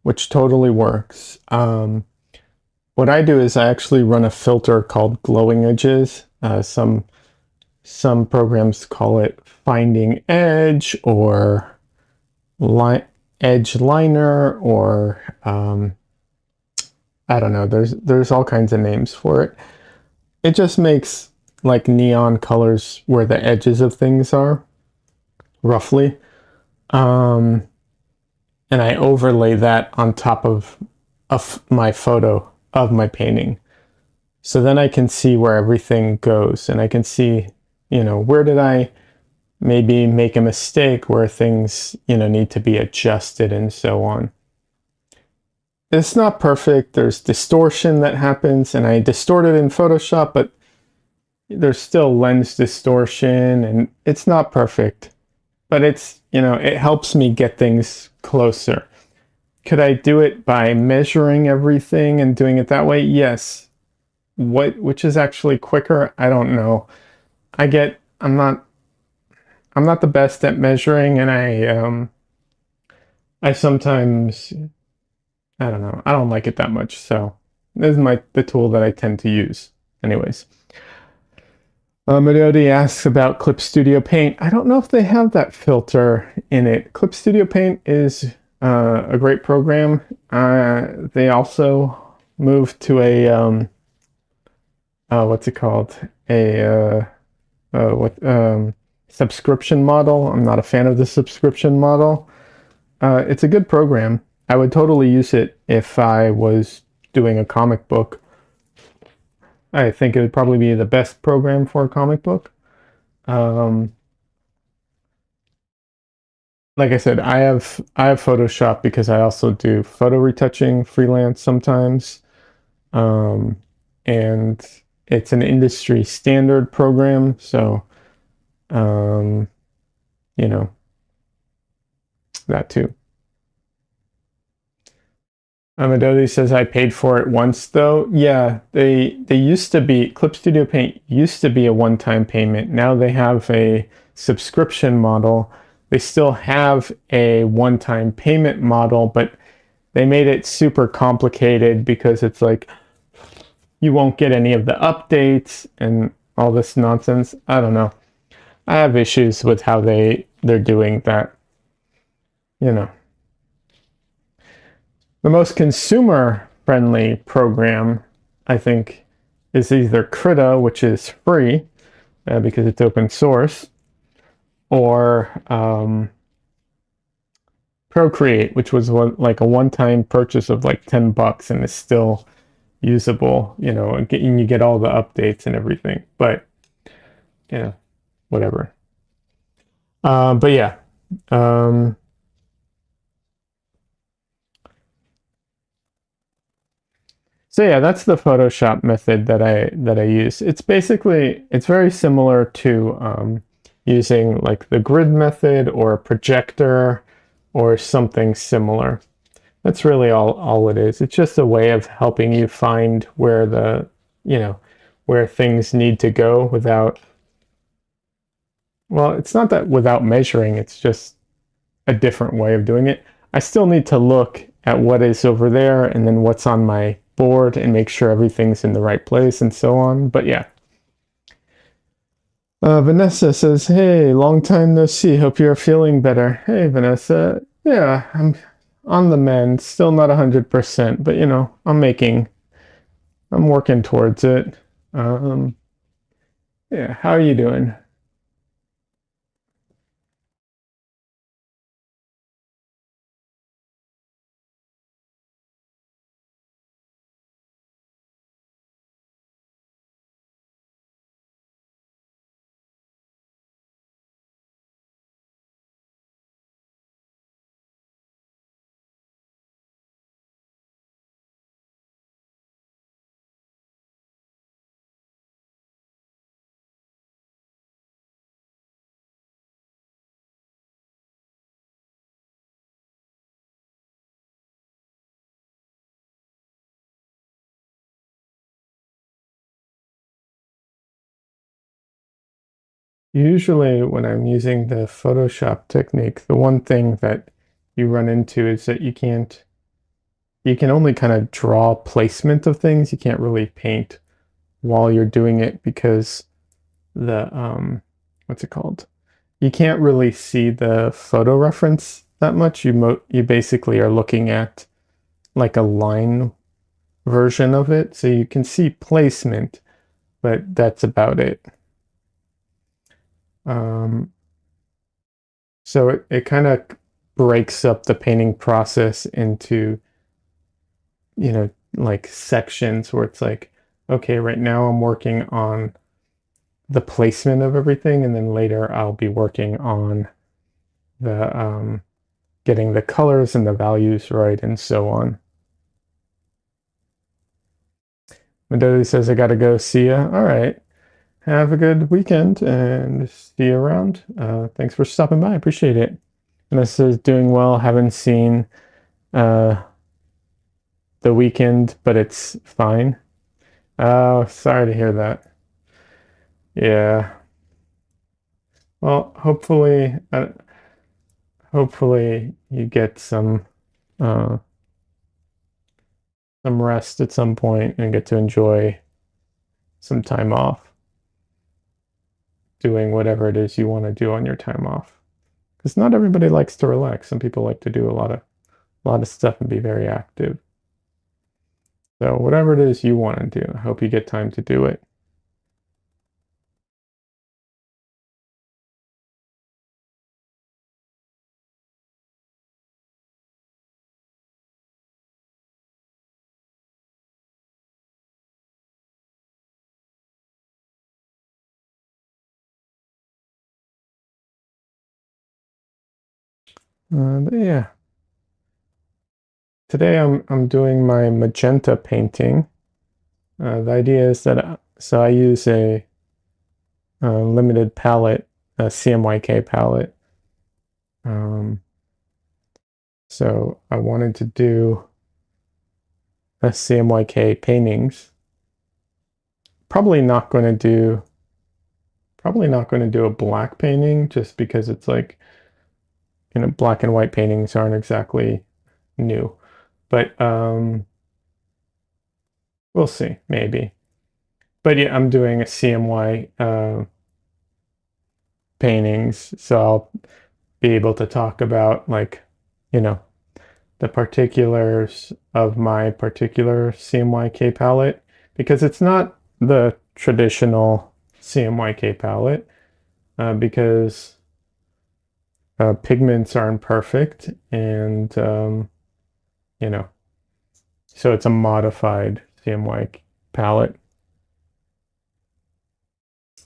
which totally works. What I do is I actually run a filter called glowing edges. Some programs call it finding edge or edge liner, or I don't know. There's all kinds of names for it. It just makes like neon colors where the edges of things are, roughly. And I overlay that on top of my photo of my painting. So then I can see where everything goes, and I can see, where did I maybe make a mistake, where things, need to be adjusted and so on. It's not perfect. There's distortion that happens, and I distort it in Photoshop, but there's still lens distortion, and it's not perfect. But it's, it helps me get things closer. Could I do it by measuring everything and doing it that way? Yes. Which is actually quicker? I don't know. I'm not the best at measuring, and I sometimes, I don't know. I don't like it that much. So this is the tool that I tend to use. Anyways. Mediodi asks about Clip Studio Paint. I don't know if they have that filter in it. Clip Studio Paint is a great program. They also moved to a what's it called? Subscription model. I'm not a fan of the subscription model. It's a good program. I would totally use it if I was doing a comic book. I think it would probably be the best program for a comic book. Like I said, I have Photoshop because I also do photo retouching freelance sometimes. And it's an industry standard program, so that too. Amadoti says I paid for it once though. Yeah, they used to be, Clip Studio Paint used to be a one-time payment. Now they have a subscription model. They still have a one-time payment model, but they made it super complicated because it's like you won't get any of the updates and all this nonsense. I don't know. I have issues with how they're doing that. You know, the most consumer friendly program, I think, is either Krita, which is free because it's open source, or Procreate, which was like a one-time purchase of like $10 and is still usable. You know, and you get all the updates and everything. But yeah, whatever. But yeah. Um, so yeah, that's the Photoshop method that I use. It's very similar to using like the grid method or a projector or something similar. That's really all it is. It's just a way of helping you find where you know, where things need to go without, well, it's not that without measuring, it's just a different way of doing it. I still need to look at what is over there and then what's on my board and make sure everything's in the right place and so on. But yeah. Vanessa says, "Hey, long time no see. Hope you're feeling better." Hey, Vanessa. Yeah, I'm on the mend. Still not 100%, but you know, I'm working towards it. Um, yeah, how are you doing? Usually, when I'm using the Photoshop technique, the one thing that you run into is that you can only kind of draw placement of things. You can't really paint while you're doing it because what's it called? You can't really see the photo reference that much. You basically are looking at like a line version of it, so you can see placement, but that's about it. Um, so it kind of breaks up the painting process into, you know, like sections where it's like, okay, right now I'm working on the placement of everything, and then later I'll be working on the getting the colors and the values right and so on. Midori says I gotta go. See ya. All right. Have a good weekend and see you around. Thanks for stopping by. Appreciate it. And this is doing well. Haven't seen uh, the weekend, but it's fine. Oh, sorry to hear that. Yeah. Well, hopefully you get uh, some rest at some point and get to enjoy some time off, doing whatever it is you want to do on your time off. Because not everybody likes to relax. Some people like to do a lot of stuff and be very active. So whatever it is you want to do, I hope you get time to do it. But yeah, today I'm doing my magenta painting. The idea is that so I use a limited palette, a CMYK palette. Um, so I wanted to do a CMYK paintings. Probably not going to do probably not going to do a black painting just because it's like, you know, black and white paintings aren't exactly new. But we'll see, maybe. But yeah, I'm doing a CMY paintings, so I'll be able to talk about like, you know, the particulars of my particular CMYK palette because it's not the traditional CMYK palette because pigments are imperfect and you know, so it's a modified CMYK palette.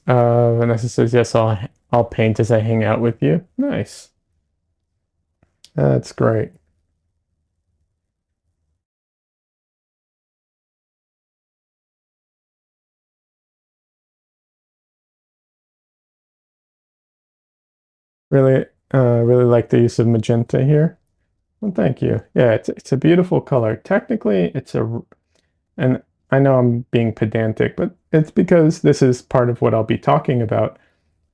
Vanessa says, yes, I'll paint as I hang out with you. Nice. That's great. Really, really like the use of magenta here. Well, thank you. Yeah, it's a beautiful color. Technically, and I know I'm being pedantic, but it's because this is part of what I'll be talking about.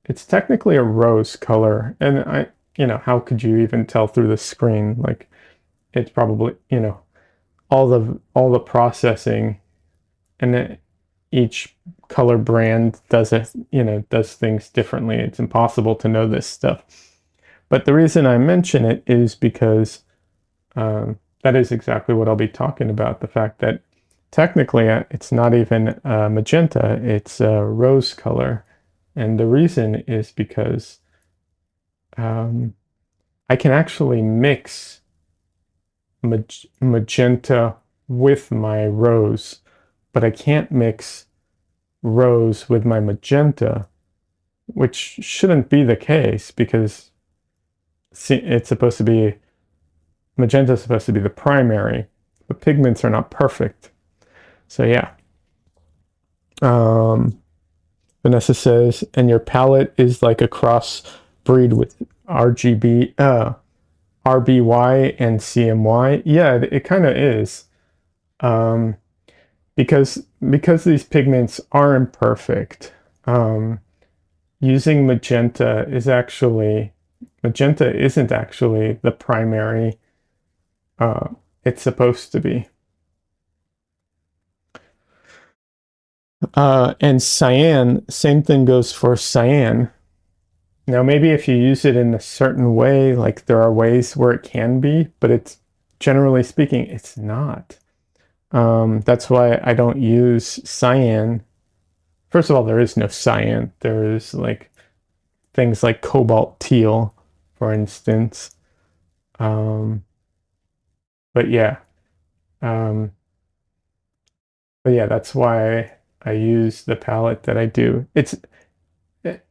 It's technically a rose color, and how could you even tell through the screen? Like, it's probably, all the processing and each color brand does things differently. It's impossible to know this stuff. But the reason I mention it is because that is exactly what I'll be talking about. The fact that technically it's not even magenta, it's a rose color. And the reason is because um, I can actually mix magenta with my rose, but I can't mix rose with my magenta, which shouldn't be the case because it's supposed to be magenta is supposed to be the primary. The pigments are not perfect. So yeah. Um, Vanessa says, and your palette is like a cross breed with RGB, RBY and CMY. Yeah, it kind of is. Um, because these pigments are imperfect. Using magenta isn't actually the primary. It's supposed to be. And cyan, same thing goes for cyan. Now, maybe if you use it in a certain way, like there are ways where it can be, but it's generally speaking, it's not. That's why I don't use cyan. First of all, there is no cyan. There's like things like cobalt teal, for instance. Um, but yeah, um, but yeah, that's why I use the palette that I do.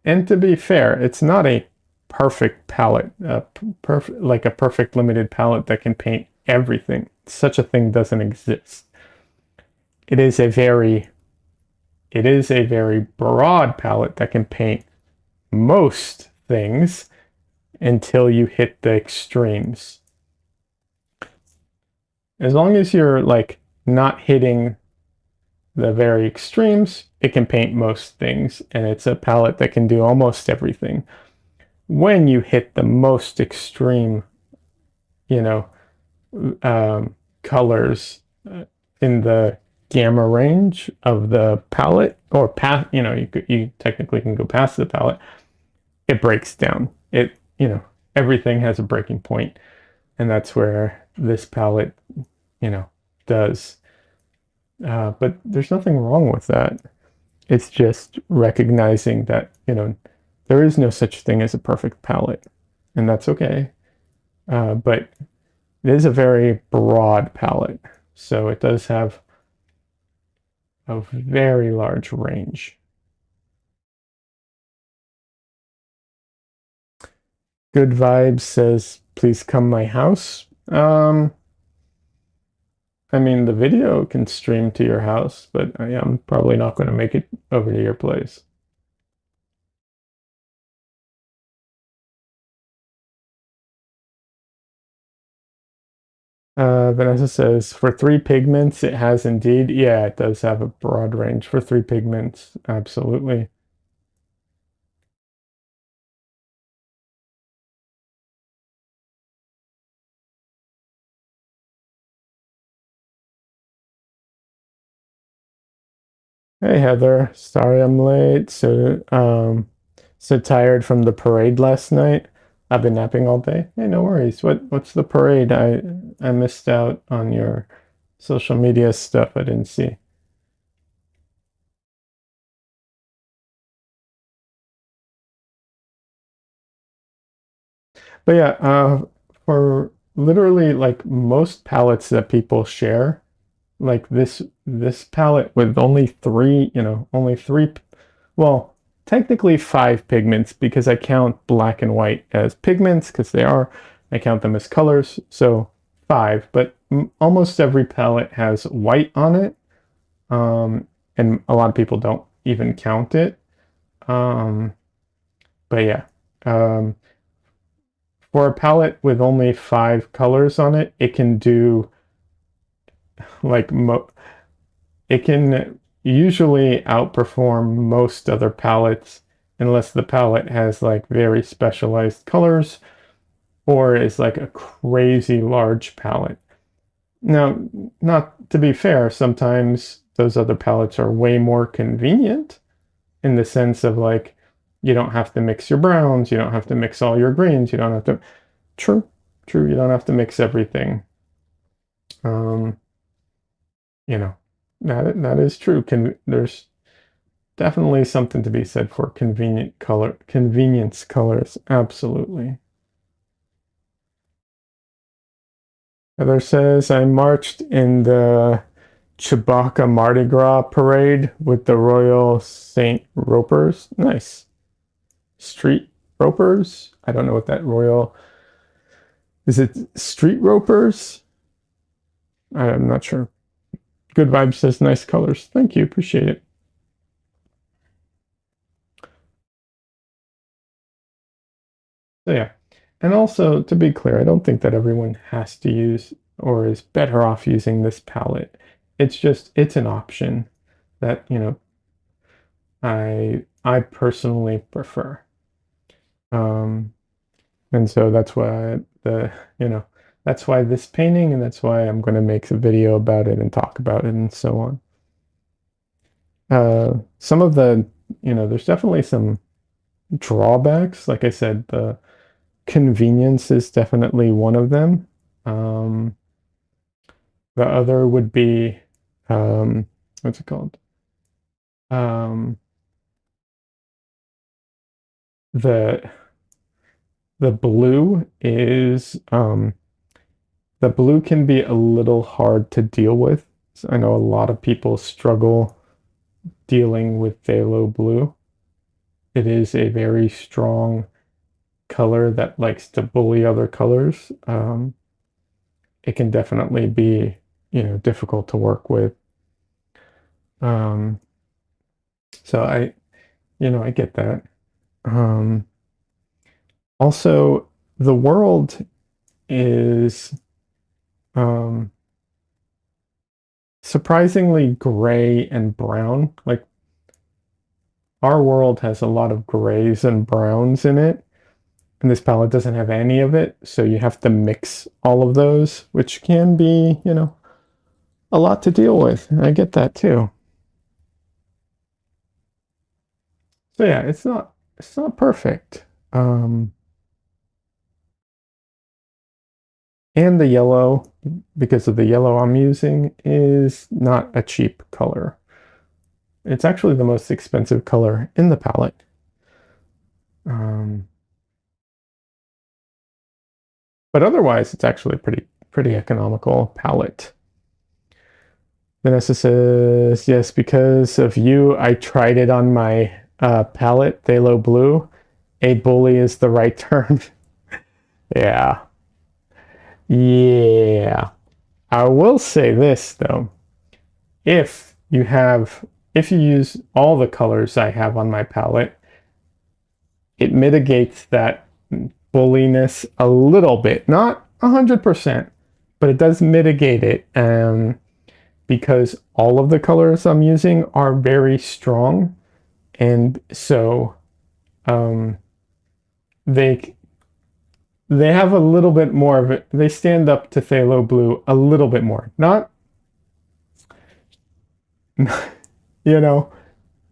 And to be fair, it's not a perfect palette, like a perfect limited palette that can paint everything. Such a thing doesn't exist. It is a very, it is a very broad palette that can paint most things until you hit the extremes. As long as you're like not hitting the very extremes, it can paint most things, and it's a palette that can do almost everything. When you hit the most extreme, you know, colors in the gamma range of the palette, or past, you technically can go past the palette, it breaks down. Everything has a breaking point, and that's where this palette, you know, does. But there's nothing wrong with that. It's just recognizing that, there is no such thing as a perfect palette, and that's okay. But it is a very broad palette, so it does have a very large range. Good Vibes says, please come my house. I mean, the video can stream to your house, but I am probably not going to make it over to your place. Vanessa says, for three pigments, it has indeed. Yeah, it does have a broad range for three pigments. Absolutely. Hey, Heather. Sorry I'm late. So, So tired from the parade last night. I've been napping all day. Hey, no worries. What's the parade? I missed out on your social media stuff. I didn't see. But yeah, for literally like most palettes that people share, like this palette with only three, only three, well, technically five pigments because I count black and white as pigments because they are. I count them as colors, so five. But almost every palette has white on it, and a lot of people don't even count it. Um, but yeah, um, for a palette with only five colors on it, it can do like it can usually outperform most other palettes unless the palette has like very specialized colors or is like a crazy large palette. Now, not to be fair, sometimes those other palettes are way more convenient in the sense of like you don't have to mix your browns, you don't have to mix all your greens, you don't have to. True, true, you don't have to mix everything. Um, you know, that is true. There's definitely something to be said for convenience colors. Absolutely. Heather says, I marched in the Chewbacca Mardi Gras parade with the Royal Saint Ropers. Nice. Street Ropers? I don't know what that royal. Is it Street Ropers? I'm not sure. Good Vibes says nice colors. Thank you. Appreciate it. So yeah. And also, to be clear, I don't think that everyone has to use or is better off using this palette. It's an option that, I personally prefer. Um, and so that's why you know, that's why this painting and that's why I'm going to make a video about it and talk about it and so on. Some of there's definitely some drawbacks. Like I said, the convenience is definitely one of them. Um, the other would be, what's it called? Um, the the blue is the blue can be a little hard to deal with. So I know a lot of people struggle dealing with phthalo blue. It is a very strong color that likes to bully other colors. It can definitely be, difficult to work with. Um, so I get that. Um, Also, the world is um, surprisingly gray and brown. Like our world has a lot of grays and browns in it, and this palette doesn't have any of it. So you have to mix all of those, which can be, a lot to deal with. I get that too. So yeah, it's not perfect. Um, and the yellow, because of the yellow I'm using, is not a cheap color. It's actually the most expensive color in the palette. Um, but otherwise, it's actually a pretty economical palette. Vanessa says, yes, because of you, I tried it on my palette, Phthalo Blue. A bully is the right term. Yeah. Yeah. I will say this though. If you have, if you use all the colors I have on my palette, it mitigates that bulliness a little bit, not 100%, but it does mitigate it. Because all of the colors I'm using are very strong, and so um, they they have a little bit more of it. They stand up to phthalo blue a little bit more. Not, you know,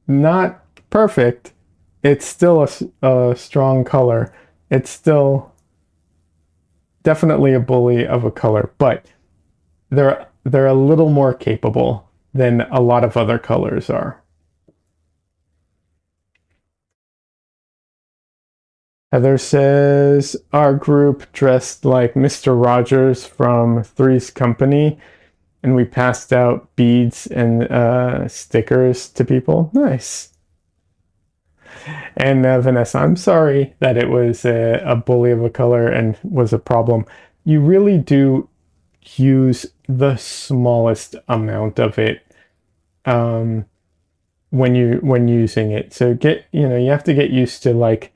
not perfect, it's still a strong color. It's still definitely a bully of a color, but they're a little more capable than a lot of other colors are. Heather says our group dressed like Mr. Rogers from Three's Company, and we passed out beads and stickers to people. Nice. And Vanessa, I'm sorry that it was a bully of a color and was a problem. You really do use the smallest amount of it when using it. So you have to get used to like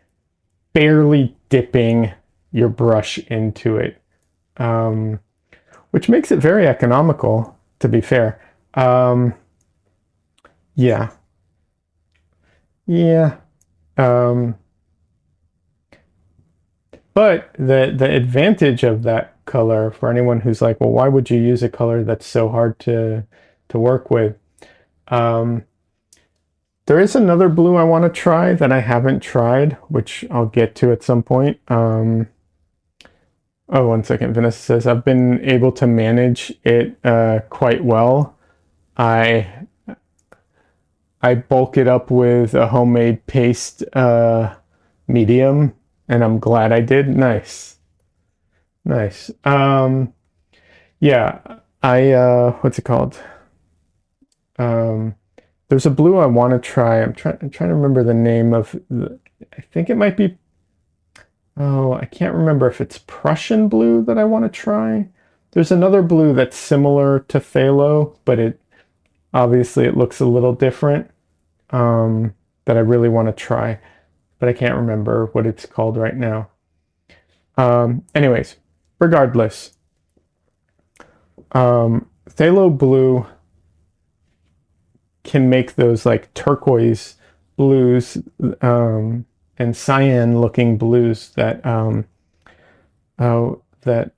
barely dipping your brush into it, which makes it very economical, to be fair. Yeah, yeah. Um, but the advantage of that color for anyone who's like, well, why would you use a color that's so hard to work with? Um, there is another blue I want to try that I haven't tried, which I'll get to at some point. Oh, one second. Vanessa says, I've been able to manage it quite well. I I bulk it up with a homemade paste medium, and I'm glad I did. Nice. Nice. Yeah, I what's it called? Um, there's a blue I want to try. I'm trying to remember the name of I think it might be, oh, I can't remember if it's Prussian blue that I want to try. There's another blue that's similar to phthalo, but it obviously it looks a little different, that I really want to try, but I can't remember what it's called right now. Anyways, regardless, phthalo blue can make those like turquoise blues, and cyan looking blues that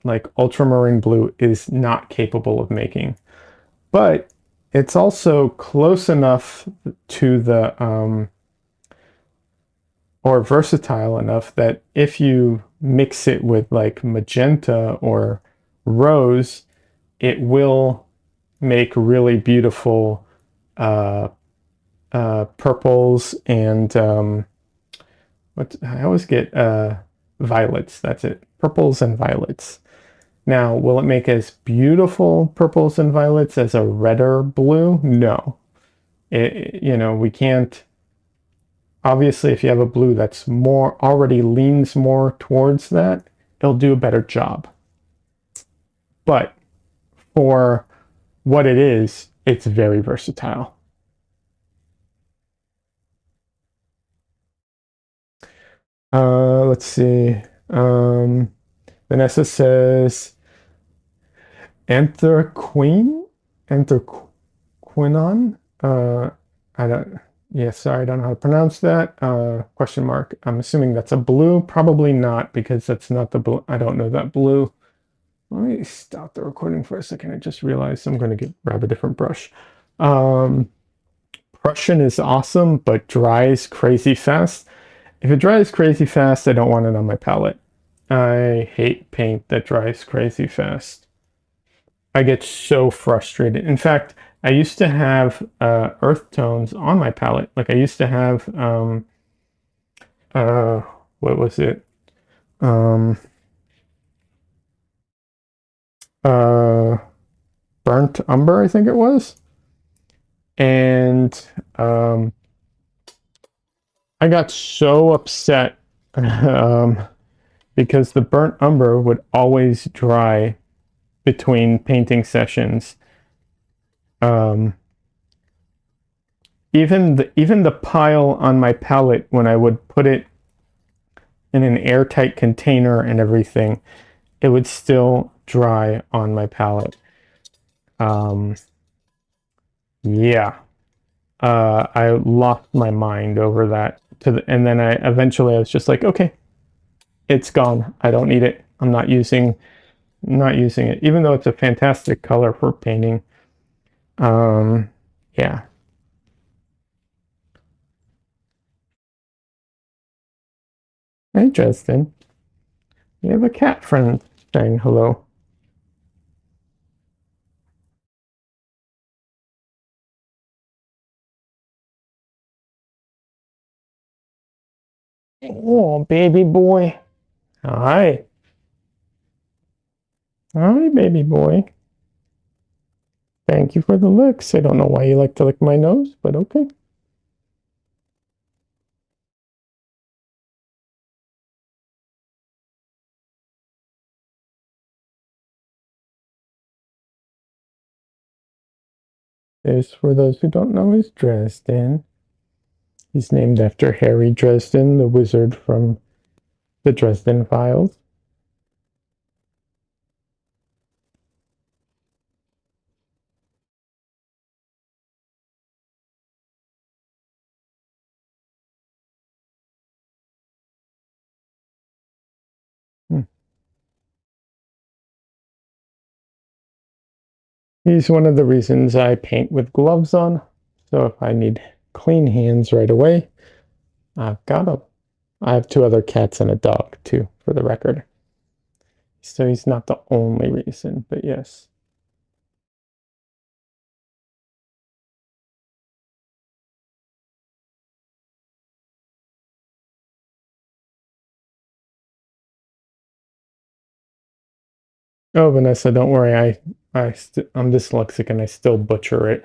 like ultramarine blue is not capable of making. But it's also close enough to the or versatile enough that if you mix it with like magenta or rose, it will make really beautiful uh, purples and what I always get violets. That's it, purples and violets. Now, will it make as beautiful purples and violets as a redder blue? No. We can't. Obviously, if you have a blue that's more already leans more towards that, it'll do a better job. But for what it is, it's very versatile. Let's see. Vanessa says anthraquine, anthraquinon. I don't. Yeah, sorry, I don't know how to pronounce that. Question mark. I'm assuming that's a blue. Probably not, because that's not the blue. I don't know that blue. Let me stop the recording for a second. I just realized I'm going to grab a different brush. Prussian is awesome, but dries crazy fast. If it dries crazy fast, I don't want it on my palette. I hate paint that dries crazy fast. I get so frustrated. In fact, I used to have earth tones on my palette. Like I used to have, uh, what was it? Um, uh, Burnt umber, I think it was. And I got so upset because the burnt umber would always dry between painting sessions. Um, even the pile on my palette, when I would put it in an airtight container and everything, it would still dry on my palette. Um, yeah, I lost my mind over that. And then I was just like, okay, it's gone. I don't need it. I'm not using it, even though it's a fantastic color for painting. Yeah. Hey, Justin. You have a cat friend saying hello. Oh, baby boy. Hi. Hi, baby boy. Thank you for the licks. I don't know why you like to lick my nose, but okay. This, for those who don't know, is Dresden. He's named after Harry Dresden, the wizard from the Dresden Files. Hmm. He's one of the reasons I paint with gloves on. So if I need clean hands right away, I've got them. I have two other cats and a dog, too, for the record. So he's not the only reason, but yes. Oh, Vanessa, don't worry. I'm dyslexic and I still butcher it.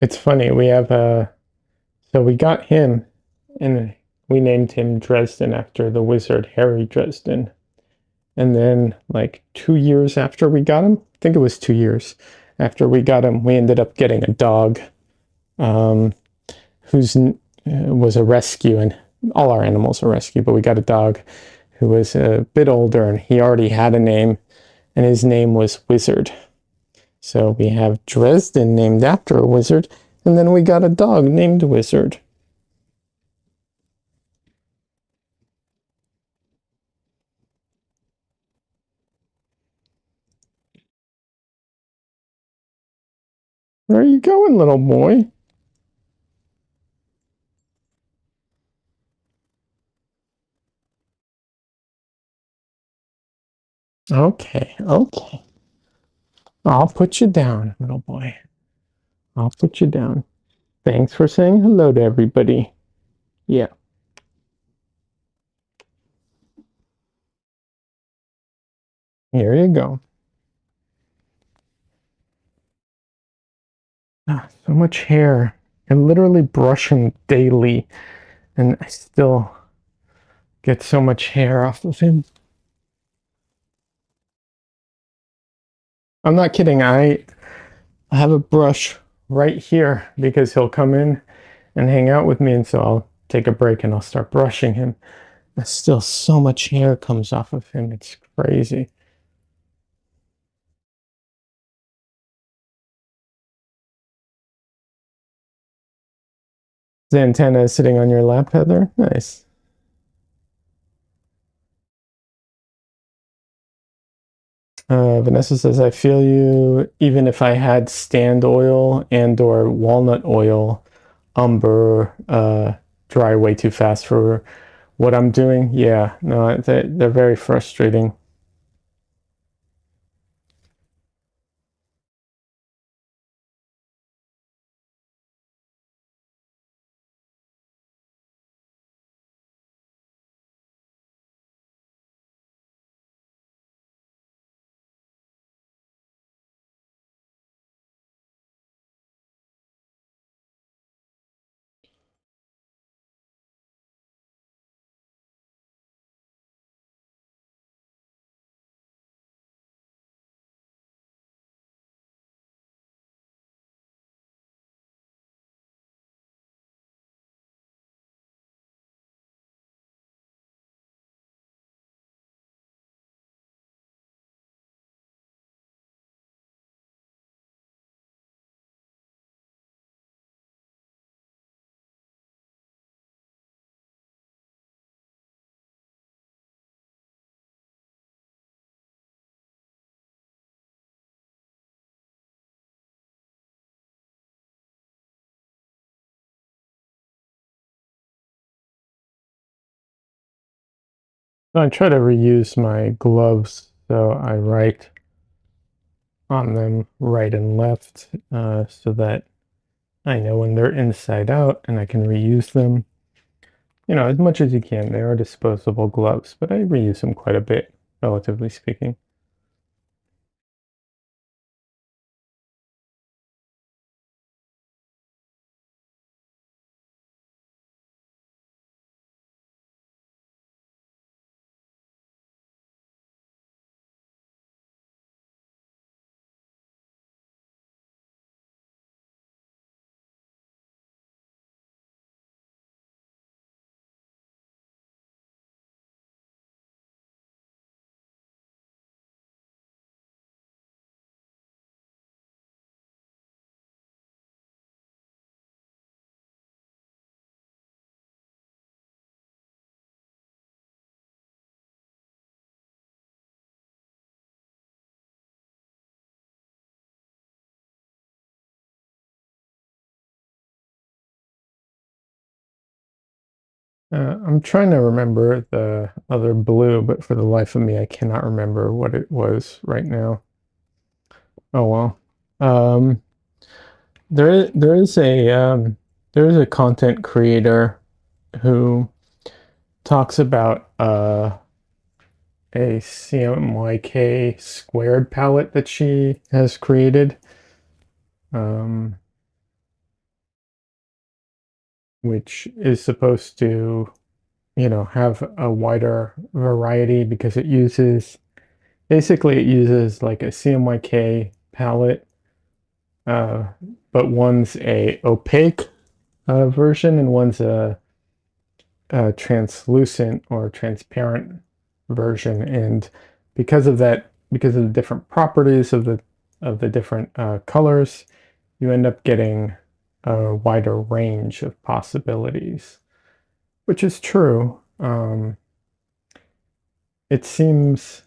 It's funny. So we got him and we named him Dresden after the wizard Harry Dresden. And then, like 2 years after we got him, I think it was 2 years after we got him, we ended up getting a dog, um, who's was a rescue, and all our animals are rescue, but we got a dog who was a bit older, and he already had a name, and his name was Wizard. So we have Dresden named after a wizard, and then we got a dog named Wizard. Where are you going, little boy? Okay, okay. I'll put you down, little boy. I'll put you down. Thanks for saying hello to everybody. Yeah, here you go. Ah, so much hair. I literally brush him daily, and I still get so much hair off of him. I'm not kidding. I have a brush right here because he'll come in and hang out with me, and so I'll take a break and I'll start brushing him. But still, so much hair comes off of him. It's crazy. The antenna is sitting on your lap, Heather. Nice. Vanessa says, I feel you. Even if I had stand oil and or walnut oil, umber, dry way too fast for what I'm doing. Yeah, no, they're very frustrating. I try to reuse my gloves, so I write on them right and left, so that I know when they're inside out and I can reuse them. As much as you can. They are disposable gloves, but I reuse them quite a bit, relatively speaking. I'm trying to remember the other blue, but for the life of me, I cannot remember what it was right now. Oh well. Um, there is a content creator who talks about a CMYK squared palette that she has created, um, which is supposed to, have a wider variety because it uses basically it uses like a CMYK palette, uh, but one's a opaque version and one's a translucent or transparent version. And because of that, because of the different properties of the different colors, you end up getting a wider range of possibilities, which is true. It seems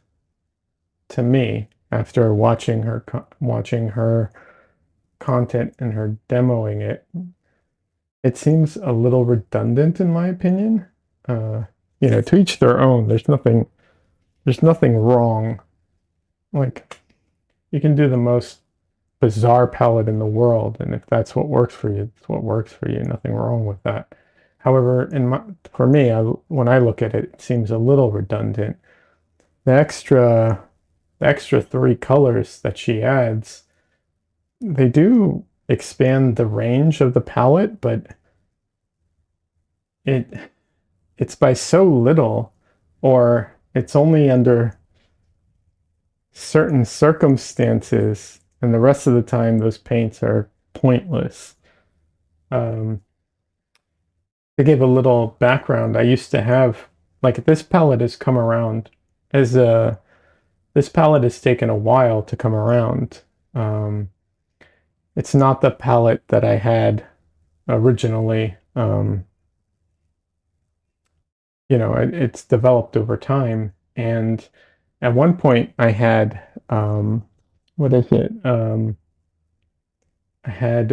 to me, after watching her content and her demoing it, it seems a little redundant in my opinion. Uh, to each their own. There's nothing wrong. Like you can do the most bizarre palette in the world, and if that's what works for you, it's what works for you. Nothing wrong with that. However, for me, when I look at it, it seems a little redundant. The extra, the extra three colors that she adds, they do expand the range of the palette, but it it's by so little, or it's only under certain circumstances, and the rest of the time those paints are pointless. Um, to give a little background, I used to have like this palette has come around as a this palette has taken a while to come around. Um, it's not the palette that I had originally. It's developed over time, and at one point I had what is it? I had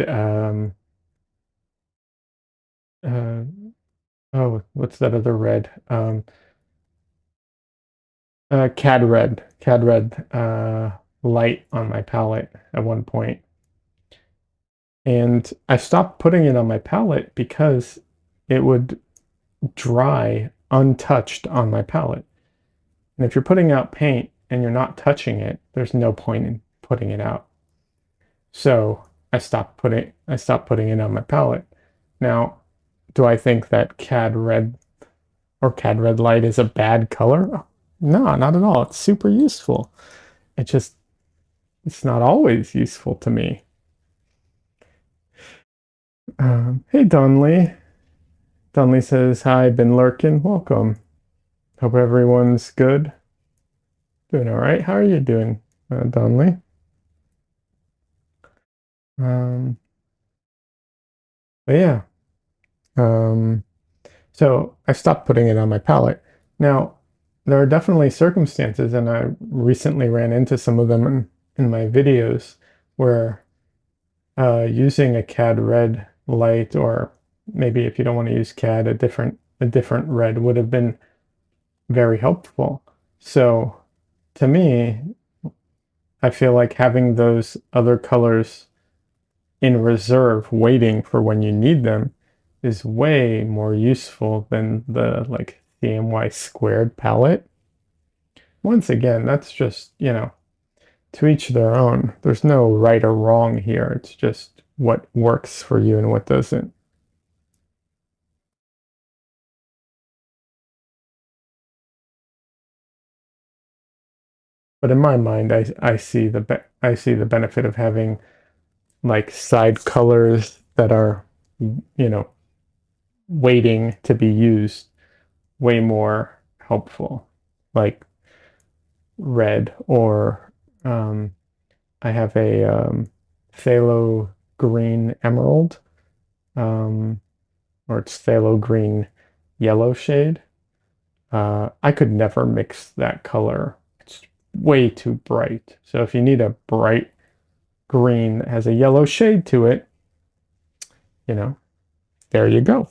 uh, oh, what's that other red? Cad red light on my palette at one point, and I stopped putting it on my palette because it would dry untouched on my palette. And if you're putting out paint and you're not touching it, there's no point in putting it out. So I stopped putting it on my palette. Now, do I think that Cad red or Cad red light is a bad color? No, not at all. It's super useful. It just it's not always useful to me. Hey Donley. Donley says, hi, been lurking. Welcome. Hope everyone's good. Doing all right. How are you doing, Donley? Um, but yeah. Um, so I stopped putting it on my palette. Now, there are definitely circumstances, and I recently ran into some of them in my videos where using a CAD red light, or maybe if you don't want to use CAD, a different red would have been very helpful. So to me, I feel like having those other colors in reserve waiting for when you need them is way more useful than the like CMY squared palette. Once again, that's just, to each their own. There's no right or wrong here. It's just what works for you and what doesn't. But in my mind, I see I see the benefit of having like side colors that are, you know, waiting to be used way more helpful. Like red or I have a phthalo green emerald, um, or it's phthalo green yellow shade. I could never mix that color. It's way too bright. So if you need a bright green that has a yellow shade to it, you know, there you go.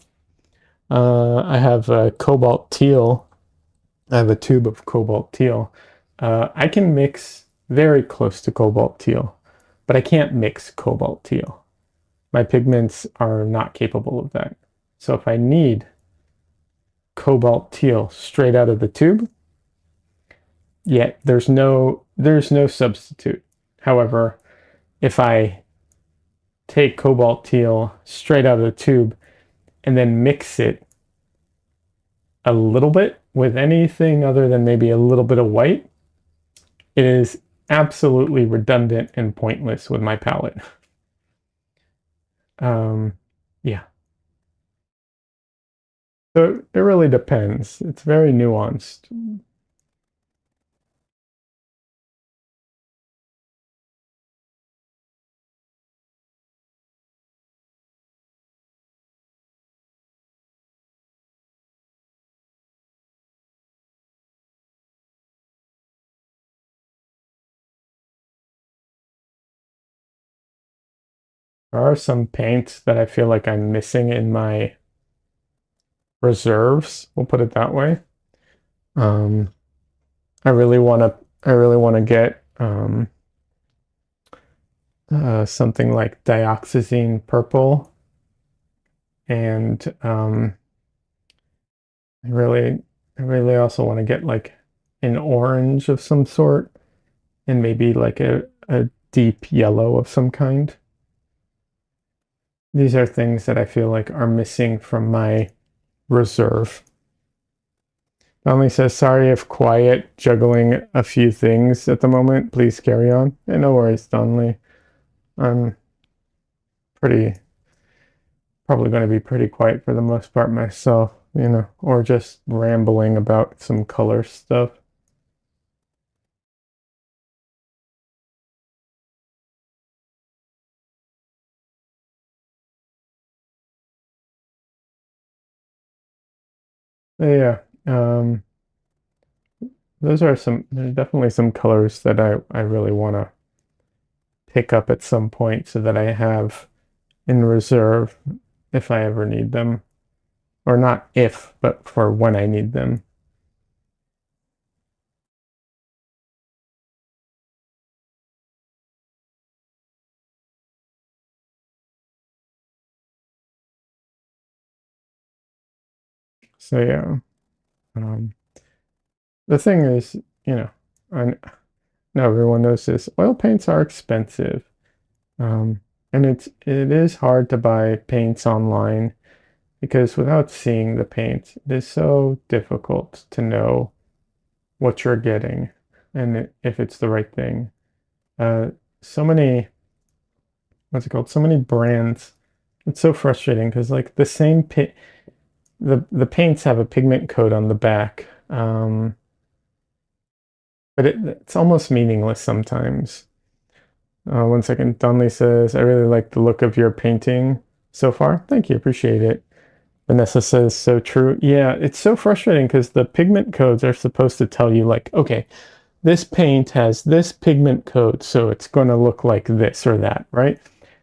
I have a cobalt teal. I have a tube of cobalt teal. I can mix very close to cobalt teal, but I can't mix cobalt teal. My pigments are not capable of that. So if I need cobalt teal straight out of the tube, yet there's no substitute. However, if I take cobalt teal straight out of the tube and then mix it a little bit with anything other than maybe a little bit of white, it is absolutely redundant and pointless with my palette. Um, yeah. So it really depends. It's very nuanced. There are some paints that I feel like I'm missing in my reserves. We'll put it that way. Um, I really want to get something like dioxazine purple, and I really, I really also want to get like an orange of some sort, and maybe like a deep yellow of some kind. These are things that I feel like are missing from my reserve. Donnelly says, sorry if quiet, juggling a few things at the moment. Please carry on. Yeah, no worries, Donnelly. I'm pretty, probably going to be pretty quiet for the most part myself, or just rambling about some color stuff. But yeah, there's definitely some colors that I really want to pick up at some point so that I have in reserve if I ever need them. Or not if, but for when I need them. So yeah, um, the thing is, you know, I know everyone knows this. Oil paints are expensive, um, and it is hard to buy paints online because without seeing the paint, it is so difficult to know what you're getting and if it's the right thing. Uh, so many, what's it called? So many brands. It's so frustrating because like the same paint, the paints have a pigment code on the back, but it's almost meaningless sometimes. One second. Donley says, I really like the look of your painting so far. Thank you. Appreciate it. Vanessa says, so true. Yeah, it's so frustrating because the pigment codes are supposed to tell you, like, okay, this paint has this pigment code, so it's going to look like this or that, right?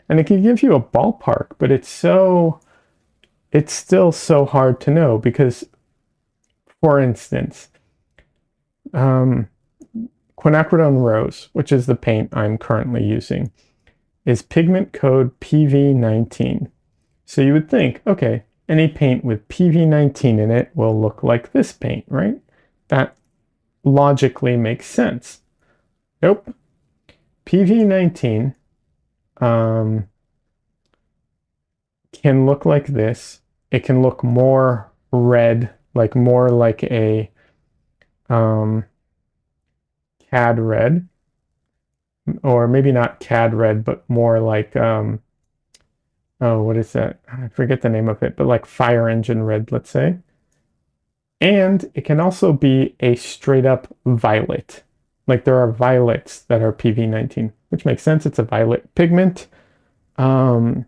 And it can give you a ballpark, but it's still so hard to know because, for instance, um, quinacridone rose, which is the paint I'm currently using, is pigment code PV19. So you would think, okay, any paint with PV19 in it will look like this paint, right? That logically makes sense. Nope. PV19 um, can look like this. It can look more red, like more like a um, CAD red, or maybe not CAD red, but more like oh, what is that? I forget the name of it, but like fire engine red, let's say. And it can also be a straight up violet. Like there are violets that are PV19, which makes sense. It's a violet pigment. Um,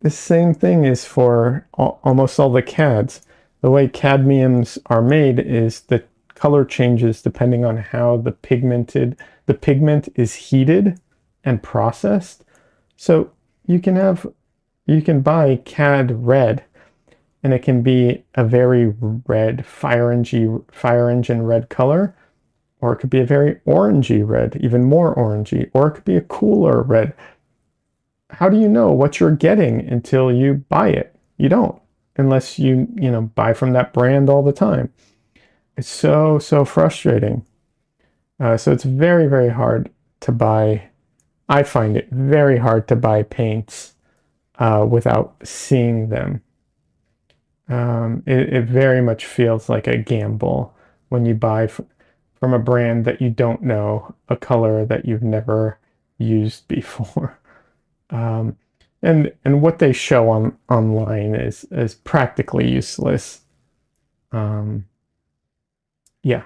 the same thing is for almost all the CADs. The way cadmiums are made is the color changes depending on how the pigment is heated and processed. So you can buy CAD red, and it can be a very red fire engine red color, or it could be a very orangey red, even more orangey, or it could be a cooler red. How do you know what you're getting until you buy it? You don't, unless you know, buy from that brand all the time. It's so frustrating. So it's very, very hard to buy. I find it very hard to buy paints without seeing them. It very much feels like a gamble when you buy from a brand that you don't know, a color that you've never used before. Um, and what they show online is practically useless. Um, yeah,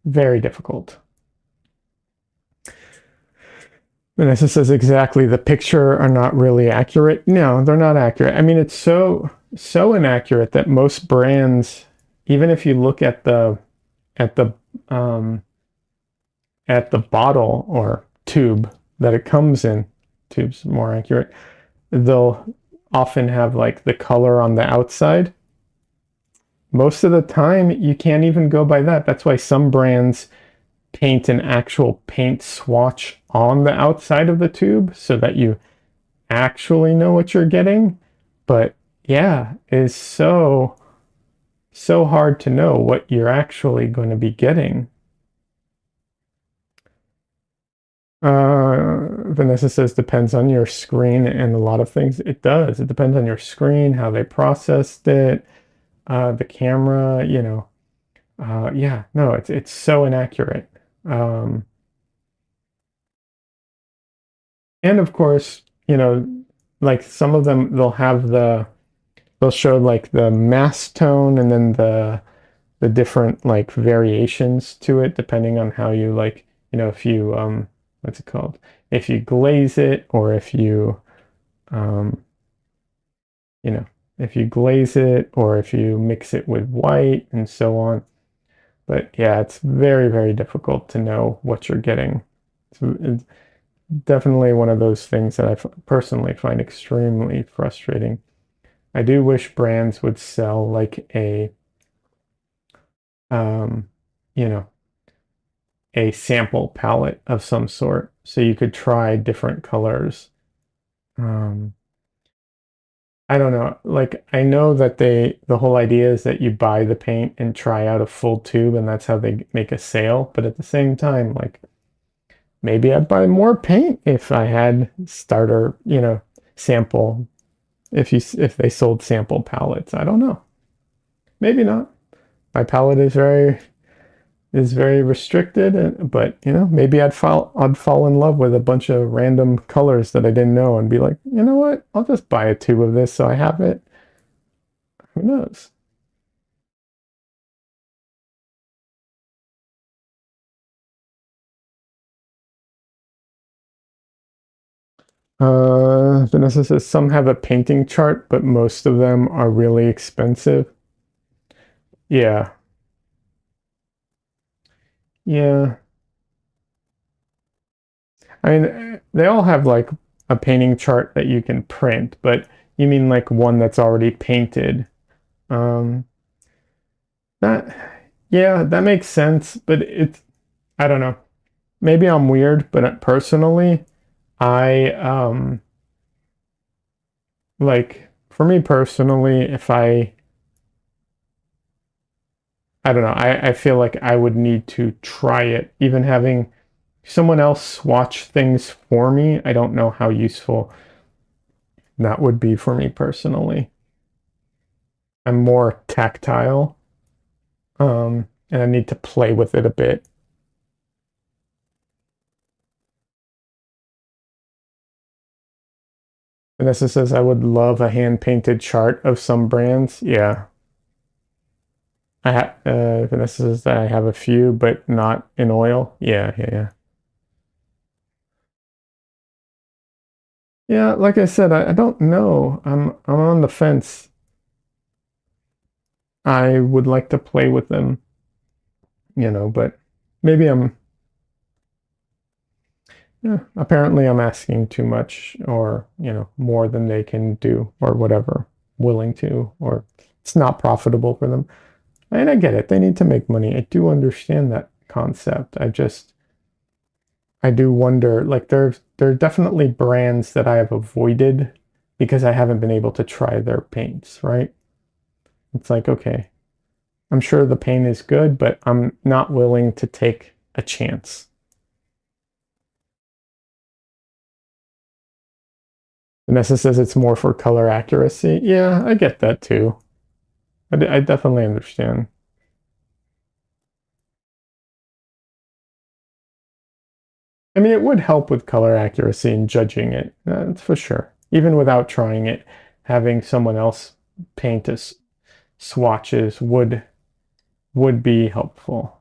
very difficult. Vanessa says exactly, the picture are not really accurate. No, they're not accurate. I mean, it's so inaccurate that most brands, even if you look at the um, at the bottle or tube that it comes in, tube's more accurate, they'll often have like the color on the outside. Most of the time, you can't even go by that. That's why some brands paint an actual paint swatch on the outside of the tube so that you actually know what you're getting. But yeah, it's so hard to know what you're actually going to be getting. Vanessa says depends on your screen and a lot of things. It does. It depends on your screen, how they processed it, the camera, you know. Yeah, no, it's so inaccurate. Um, and of course, you know, like some of them they'll show like the mass tone and then the different like variations to it depending on how you like, you know, if you what's it called? If you glaze it or if you um you know, if you glaze it or if you mix it with white and so on. But yeah, it's very, very difficult to know what you're getting. It's definitely one of those things that I personally find extremely frustrating. I do wish brands would sell like um, you know, a sample palette of some sort so you could try different colors. Um, I don't know. Like I know that the whole idea is that you buy the paint and try out a full tube and that's how they make a sale, but at the same time, like maybe I'd buy more paint if I had starter, you know, sample if they sold sample palettes. I don't know. Maybe not. My palette is very restricted, but you know, maybe I'd fall in love with a bunch of random colors that I didn't know and be like, you know what? I'll just buy a tube of this so I have it. Who knows? Vanessa says some have a painting chart, but most of them are really expensive. Yeah, yeah. I mean, they all have like a painting chart that you can print, but you mean like one that's already painted. Um, that, Yeah, that makes sense, but I don't know. Maybe I'm weird, but personally, I like for me personally, if I don't know, I feel like I would need to try it. Even having someone else swatch things for me, I don't know how useful that would be for me personally. I'm more tactile, and I need to play with it a bit. Vanessa says I would love a hand painted chart of some brands. Yeah, Vanessa says that I have a few, but not in oil. Yeah, yeah, yeah. Yeah, like I said, I don't know. I'm on the fence. I would like to play with them, but maybe yeah, apparently I'm asking too much or, more than they can do or whatever, willing to, or it's not profitable for them. And I get it. They need to make money. I do understand that concept. I do wonder, like there are definitely brands that I have avoided because I haven't been able to try their paints, right? It's like, okay, I'm sure the paint is good, but I'm not willing to take a chance. Vanessa says it's more for color accuracy. Yeah, I get that too. I definitely understand. I mean, it would help with color accuracy and judging it. That's for sure. Even without trying it, having someone else paint us swatches would be helpful.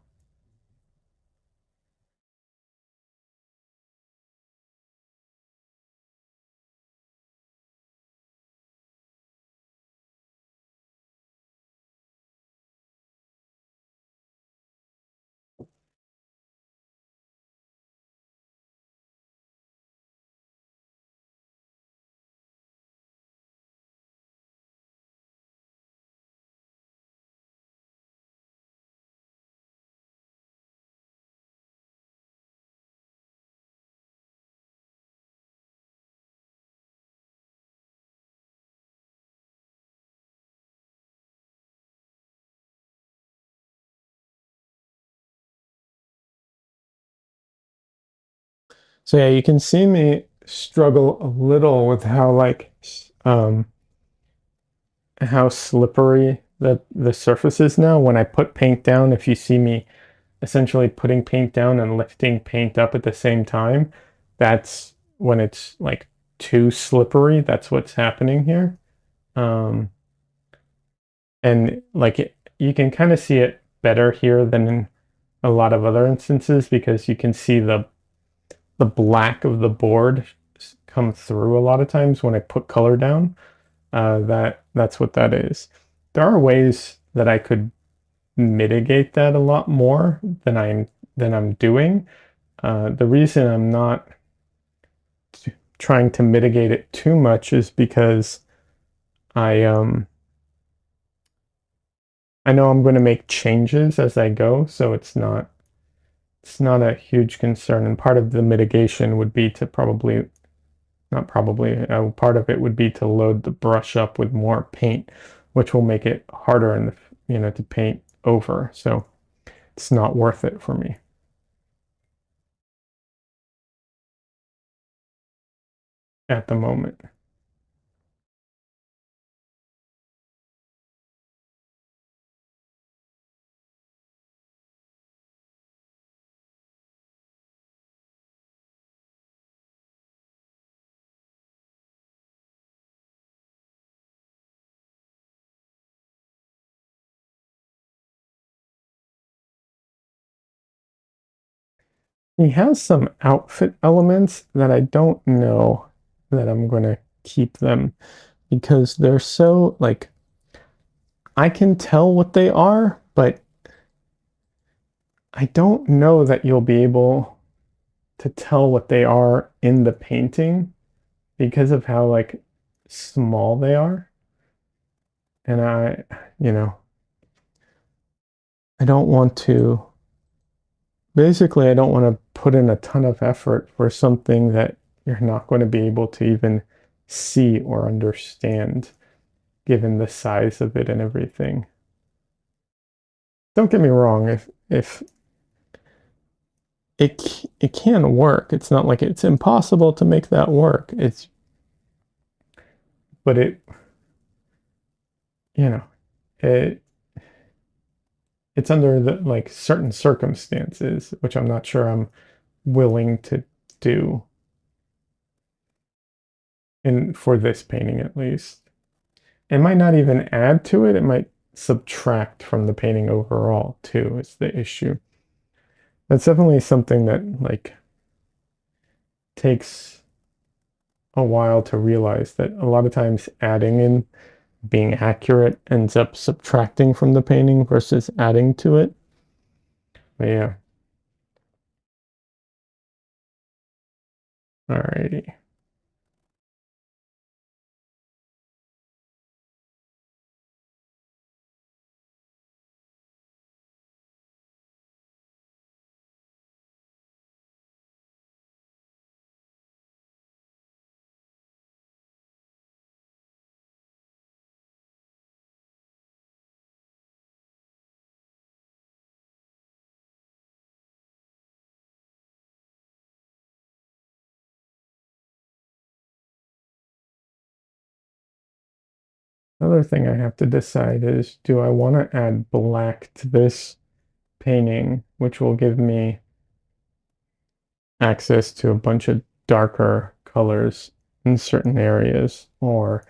So yeah, you can see me struggle a little with um how slippery the surface is now when I put paint down. If you see me essentially putting paint down and lifting paint up at the same time, that's when it's like too slippery. That's what's happening here. Um, and like you can kind of see it better here than in a lot of other instances because you can see the black of the board come through a lot of times when I put color down. That's what that is. There are ways that I could mitigate that a lot more than I'm doing. The reason I'm not trying to mitigate it too much is because I um I know I'm going to make changes as I go, so it's not a huge concern. And part of the mitigation would be to probably not probably part of it would be to load the brush up with more paint, which will make it harder to paint over. So it's not worth it for me at the moment. He has some outfit elements that I don't know that I'm going to keep them because they're so like I can tell what they are, but I don't know that you'll be able to tell what they are in the painting because of how like small they are. And you know, I don't want to, basically, I don't want to put in a ton of effort for something that you're not going to be able to even see or understand, given the size of it and everything. Don't get me wrong, if it can work, it's not like it's impossible to make that work. But you know, it it's under the like certain circumstances, which I'm not sure I'm willing to do in for this painting at least. It might not even add to it, it might subtract from the painting overall too, is the issue. That's definitely something that like takes a while to realize that a lot of times adding in being accurate ends up subtracting from the painting versus adding to it. But yeah, alrighty. Another thing I have to decide is, do I want to add black to this painting, which will give me access to a bunch of darker colors in certain areas, or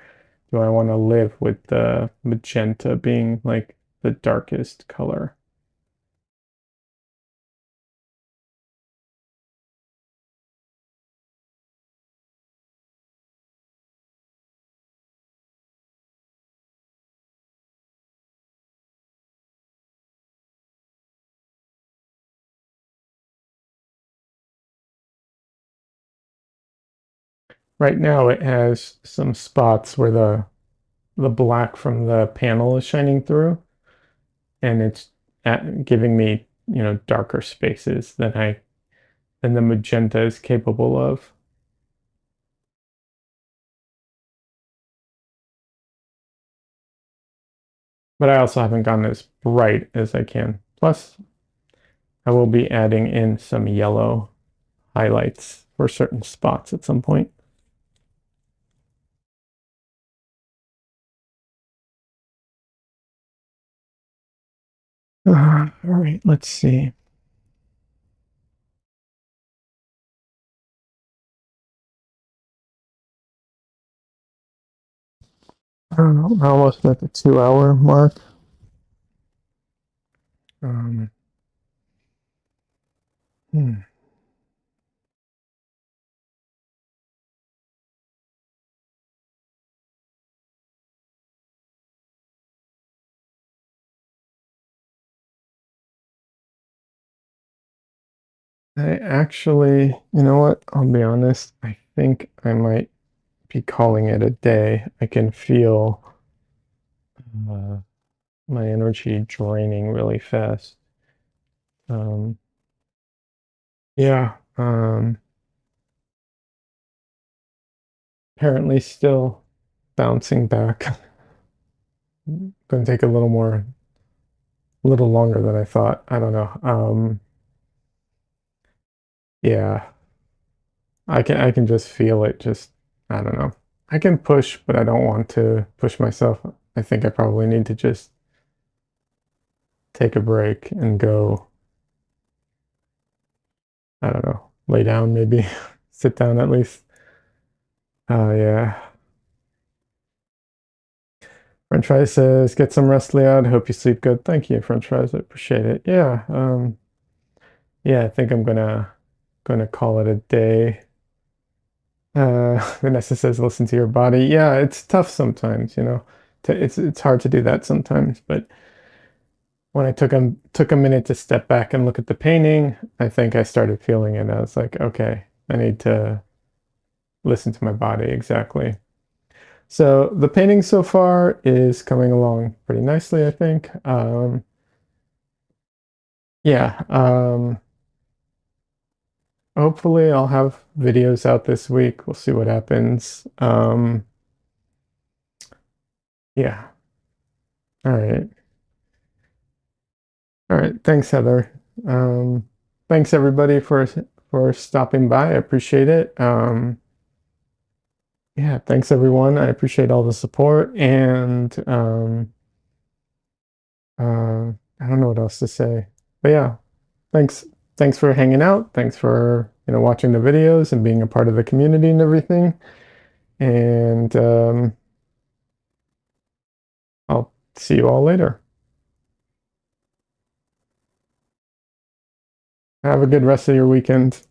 do I want to live with the magenta being like the darkest color? Right now it has some spots where the black from the panel is shining through, and it's giving me, darker spaces than the magenta is capable of. But I also haven't gone as bright as I can. Plus, I will be adding in some yellow highlights for certain spots at some point. All right, let's see. I don't know, I'm almost at the 2 hour mark. Um, hmm. I actually, you know what? I'll be honest. I think I might be calling it a day. I can feel uh, my energy draining really fast. Um, yeah, apparently still bouncing back. Going to take a little longer than I thought. I don't know. Yeah, I can just feel it. Just I don't know. I can push, but I don't want to push myself. I think I probably need to just take a break and go, I don't know, lay down maybe, sit down at least. Yeah. French fries says, get some rest, Leon. Hope you sleep good. Thank you, French fries. I appreciate it. Yeah. Yeah, I think I'm gonna call it a day. Vanessa says, listen to your body. Yeah, it's tough sometimes, It's hard to do that sometimes, but when I took a minute to step back and look at the painting, I think I started feeling it. I was like, okay, I need to listen to my body exactly. So the painting so far is coming along pretty nicely, I think. Yeah, hopefully I'll have videos out this week. We'll see what happens. Yeah. All right. All right. Thanks, Heather. Um, thanks everybody for stopping by. I appreciate it. Yeah, thanks everyone. I appreciate all the support and I don't know what else to say. But yeah, thanks thanks for hanging out. Thanks for, watching the videos and being a part of the community and everything. And I'll see you all later. Have a good rest of your weekend.